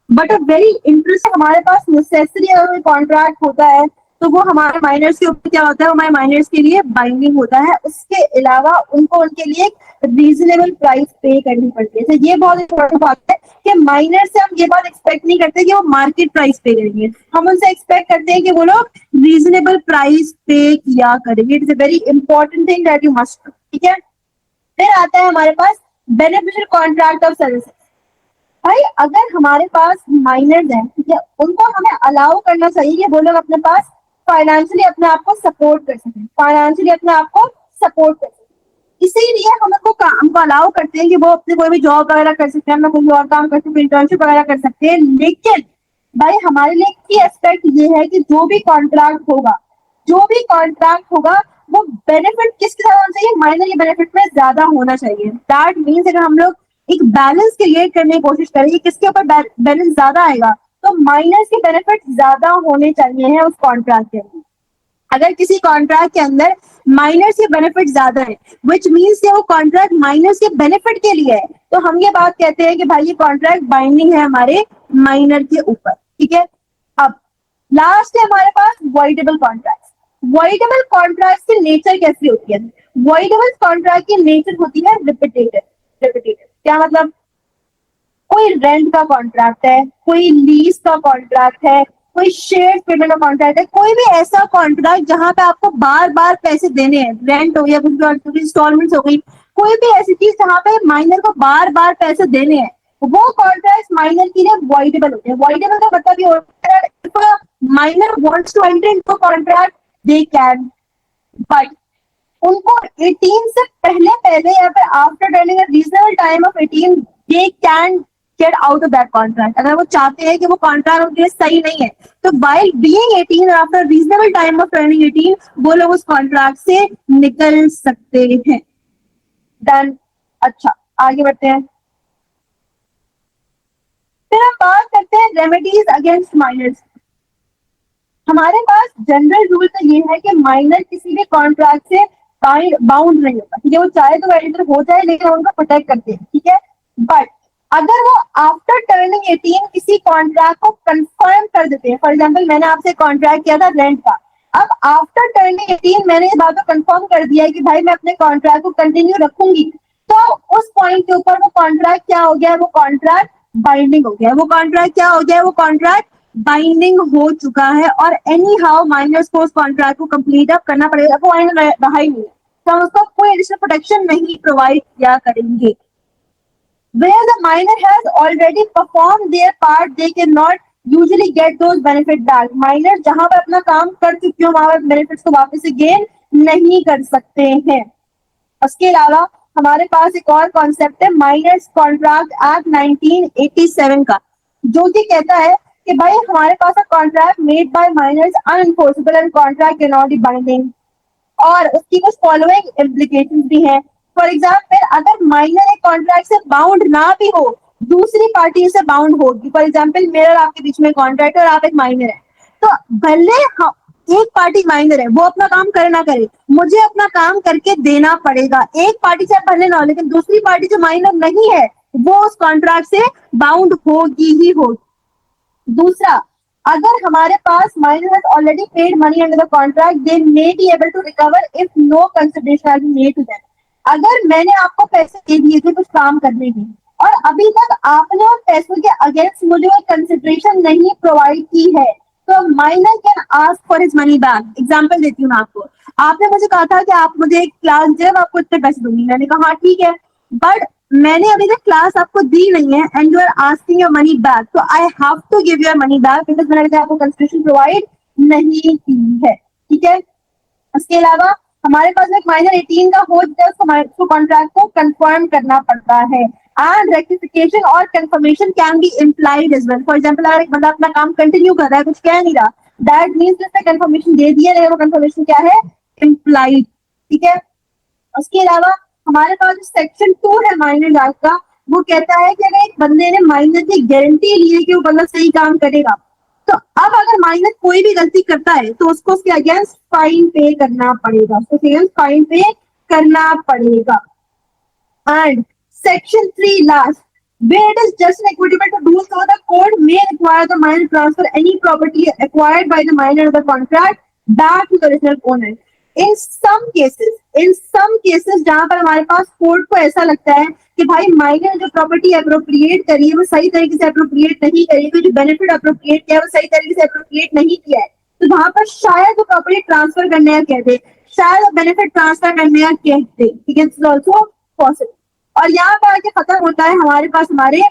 बट अ वेरी इंटरेस्टिंग, हमारे पास नेसेसरी अगर कॉन्ट्रैक्ट होता है तो वो हमारे माइनर्स के ऊपर क्या होता है, हमारे माइनर्स के लिए बाइंडिंग होता है। उसके अलावा उनको उनके लिए एक रीजनेबल प्राइस पे करनी पड़ती है। तो ये बहुत इंपॉर्टेंट बात है कि माइनर से हम ये बात एक्सपेक्ट नहीं करते कि वो मार्केट प्राइस पे करेंगे, हम उनसे एक्सपेक्ट करते हैं कि वो लोग रीजनेबल प्राइस पे किया करेंगे। It is a very important thing that you must, ठीक है। फिर आता है हमारे पास बेनिफिशियल कॉन्ट्रैक्ट ऑफ सर्विसेज। भाई अगर हमारे पास माइनर्स हैं, ठीक है, उनको हमें अलाउ करना चाहिए कि वो लोग अपने पास फाइनेंशियली अपने आप को सपोर्ट कर सकें, फाइनेंशियली अपने आप को सपोर्ट कर सकें। इसीलिए हम हमको अलाउ करते हैं कि वो अपने कोई भी जॉब वगैरह कर सकते हैं, अपना कोई और काम कर सकते हैं, इंटर्नशिप वगैरह कर सकते हैं। लेकिन भाई हमारे लिए की एस्पेक्ट ये है कि जो भी कॉन्ट्रैक्ट होगा, जो भी कॉन्ट्रैक्ट होगा, वो बेनिफिट किसके साथ होना चाहिए, माइनर के बेनिफिट में ज्यादा होना चाहिए। दैट मीन्स अगर हम लोग एक बैलेंस क्रिएट करने की कोशिश करेंगे किसके ऊपर बैलेंस ज्यादा आएगा, तो माइनस के बेनिफिट ज्यादा होने चाहिए हैं उस कॉन्ट्रैक्ट के अंदर। अगर किसी कॉन्ट्रैक्ट के अंदर माइनर्स के बेनिफिट ज्यादा है, विच मीन्स वो कॉन्ट्रैक्ट माइनर्स के बेनिफिट के लिए है, तो हम ये बात कहते हैं कि भाई ये कॉन्ट्रैक्ट बाइंडिंग है हमारे माइनर के ऊपर, ठीक है। अब लास्ट है हमारे पास वॉइडेबल कॉन्ट्रैक्ट। वॉइडेबल कॉन्ट्रैक्ट की नेचर कैसी होती है, वॉइडेबल कॉन्ट्रैक्ट की नेचर होती है रिपीटेटिव। रिपीटेटिव क्या मतलब, कोई रेंट का कॉन्ट्रैक्ट है, कोई लीज का कॉन्ट्रैक्ट है, कोई शेयर पेमेंट का कॉन्ट्रैक्ट है, कोई भी ऐसा कॉन्ट्रैक्ट जहां पे आपको बार बार पैसे देने हैं, रेंट हो गया, कुछ इंस्टॉलमेंट हो गई, कोई भी ऐसी चीज जहां पे माइनर को बार बार पैसे देने हैं, वो कॉन्ट्रैक्ट माइनर के लिए वॉइडेबल होते हैं। वॉइडेबल का मतलब ये होता है if minor wants to enter into contract they can, but उनको 18 से पहले पहले या फिर after turning a reasonable time of 18 they can get out of that contract. अगर वो चाहते हैं कि वो कॉन्ट्रैक्ट उनके लिए सही नहीं है, तो by being 18 after reasonable time of turning 18 वो लोग उस कॉन्ट्रैक्ट से निकल सकते हैं। डन। अच्छा आगे बढ़ते हैं। फिर हम बात करते हैं रेमेडीज अगेंस्ट माइनर्स। हमारे पास जनरल रूल तो ये है कि माइनर किसी भी कॉन्ट्रैक्ट से बाउंड नहीं होता, ठीक है। वो चाहे तो एडिटर हो जाए लेकिन उनको प्रोटेक्ट करते हैं, ठीक है। बट अगर वो आफ्टर टर्निंग 18 किसी कॉन्ट्रैक्ट को कंफर्म कर देते हैं, फॉर एग्जांपल मैंने आपसे कॉन्ट्रैक्ट किया था रेंट का, अब आफ्टर टर्निंग 18 मैंने इस बात को कंफर्म कर दिया है कि भाई मैं अपने कॉन्ट्रैक्ट को कंटिन्यू रखूंगी, तो उस पॉइंट के ऊपर वो कॉन्ट्रैक्ट क्या हो गया, वो कॉन्ट्रैक्ट बाइंडिंग हो गया। वो कॉन्ट्रैक्ट क्या हो गया, वो कॉन्ट्रैक्ट बाइंडिंग हो चुका है, और एनी हाउ माइनर्स को उस कॉन्ट्रैक्ट को कंप्लीट अप करना पड़ेगा, वो रहा ही नहीं। तो हम उसको कोई एडिशनल प्रोटेक्शन नहीं प्रोवाइड किया करेंगे। Where the minor has already performed their part, they cannot usually get those benefit back. Minor जहां पर अपना काम कर चुके हो वहां पर बेनिफिट्स को वापस से गेन नहीं कर सकते हैं। उसके अलावा हमारे पास एक और कॉन्सेप्ट है माइनर्स कॉन्ट्रैक्ट एक्ट 1987 का, जो कि कहता है कि भाई हमारे पास contract made by minors unenforceable and contract can not be binding, और उसकी कुछ फॉलोइंग इम्प्लीकेशंस भी हैं। फॉर एग्जाम्पल, अगर माइनर एक कॉन्ट्रैक्ट से बाउंड ना भी हो, दूसरी पार्टी से बाउंड होगी। फॉर एग्जाम्पल, मेरा और आपके बीच में कॉन्ट्रैक्ट है और आप एक माइनर है, तो भले एक पार्टी माइनर है, वो अपना काम करे ना करे, मुझे अपना काम करके देना पड़ेगा। एक पार्टी से भले ना हो, लेकिन दूसरी पार्टी जो माइनर नहीं है वो उस कॉन्ट्रैक्ट से बाउंड होगी ही होगी। दूसरा, अगर हमारे पास minor has already paid money under the contract, they may be able to recover if no consideration has been made to them. अगर मैंने आपको पैसे दे दिए थे कुछ काम करने के और अभी तक आपने उन पैसों के अगेंस्ट मुझे कोई कंसिडरेशन नहीं प्रोवाइड की है, तो minor can ask for his money back. Example देती हूँ मैं आपको। आपने मुझे कहा था कि आप मुझे एक क्लास दे, आपको इतने पैसे दूंगी। मैंने कहा हाँ ठीक है, बट मैंने अभी तक क्लास आपको दी नहीं है and you are asking your money back, तो I have to give your money back because मैंने आपको कंसिडरेशन प्रोवाइड नहीं की है। ठीक है। उसके अलावा हमारे पास एक माइनर 18 का हो जाता है, उसको कॉन्ट्रैक्ट को कंफर्म करना पड़ता है एंड रेक्टिफिकेशन और confirmation can be implied as well. For example, अगर एक बंदा अपना काम कंटिन्यू कर रहा है, कुछ कह नहीं रहा, दैट मींस उसने कंफर्मेशन दे दिया, लेकिन वो कंफर्मेशन क्या है? इम्प्लाइड। ठीक है। उसके अलावा हमारे पास सेक्शन 2 है माइनर लॉ का, वो कहता है कि अगर एक बंदे ने माइनर की गारंटी ली है कि वो बंदा सही काम करेगा, तो अब अगर माइनर कोई भी गलती करता है तो उसको उसके अगेंस्ट फाइन पे करना पड़ेगा, उसको अगेंस्ट फाइन पे करना पड़ेगा। And section 3 last, where it is just and equitable to do so, the court may require the minor transfer any property acquired by the minor of the contract back to the original owner. In some cases जहां पर हमारे पास कोर्ट को ऐसा लगता है कि भाई माइनर जो प्रॉपर्टी अप्रोप्रिएट करी है वो सही तरीके से अप्रोप्रिएट नहीं करी है, जो बेनिफिट अप्रोप्रिएट किया है वो सही तरीके से अप्रोप्रिएट नहीं किया है, तो वहां पर शायद वो प्रॉपर्टी ट्रांसफर करने का कहते, शायद बेनिफिट ट्रांसफर करने का कहते। ठीक है, इट्स ऑल्सो पॉसिबल। और यहाँ पर आके खत्म होता है हमारे पास हमारे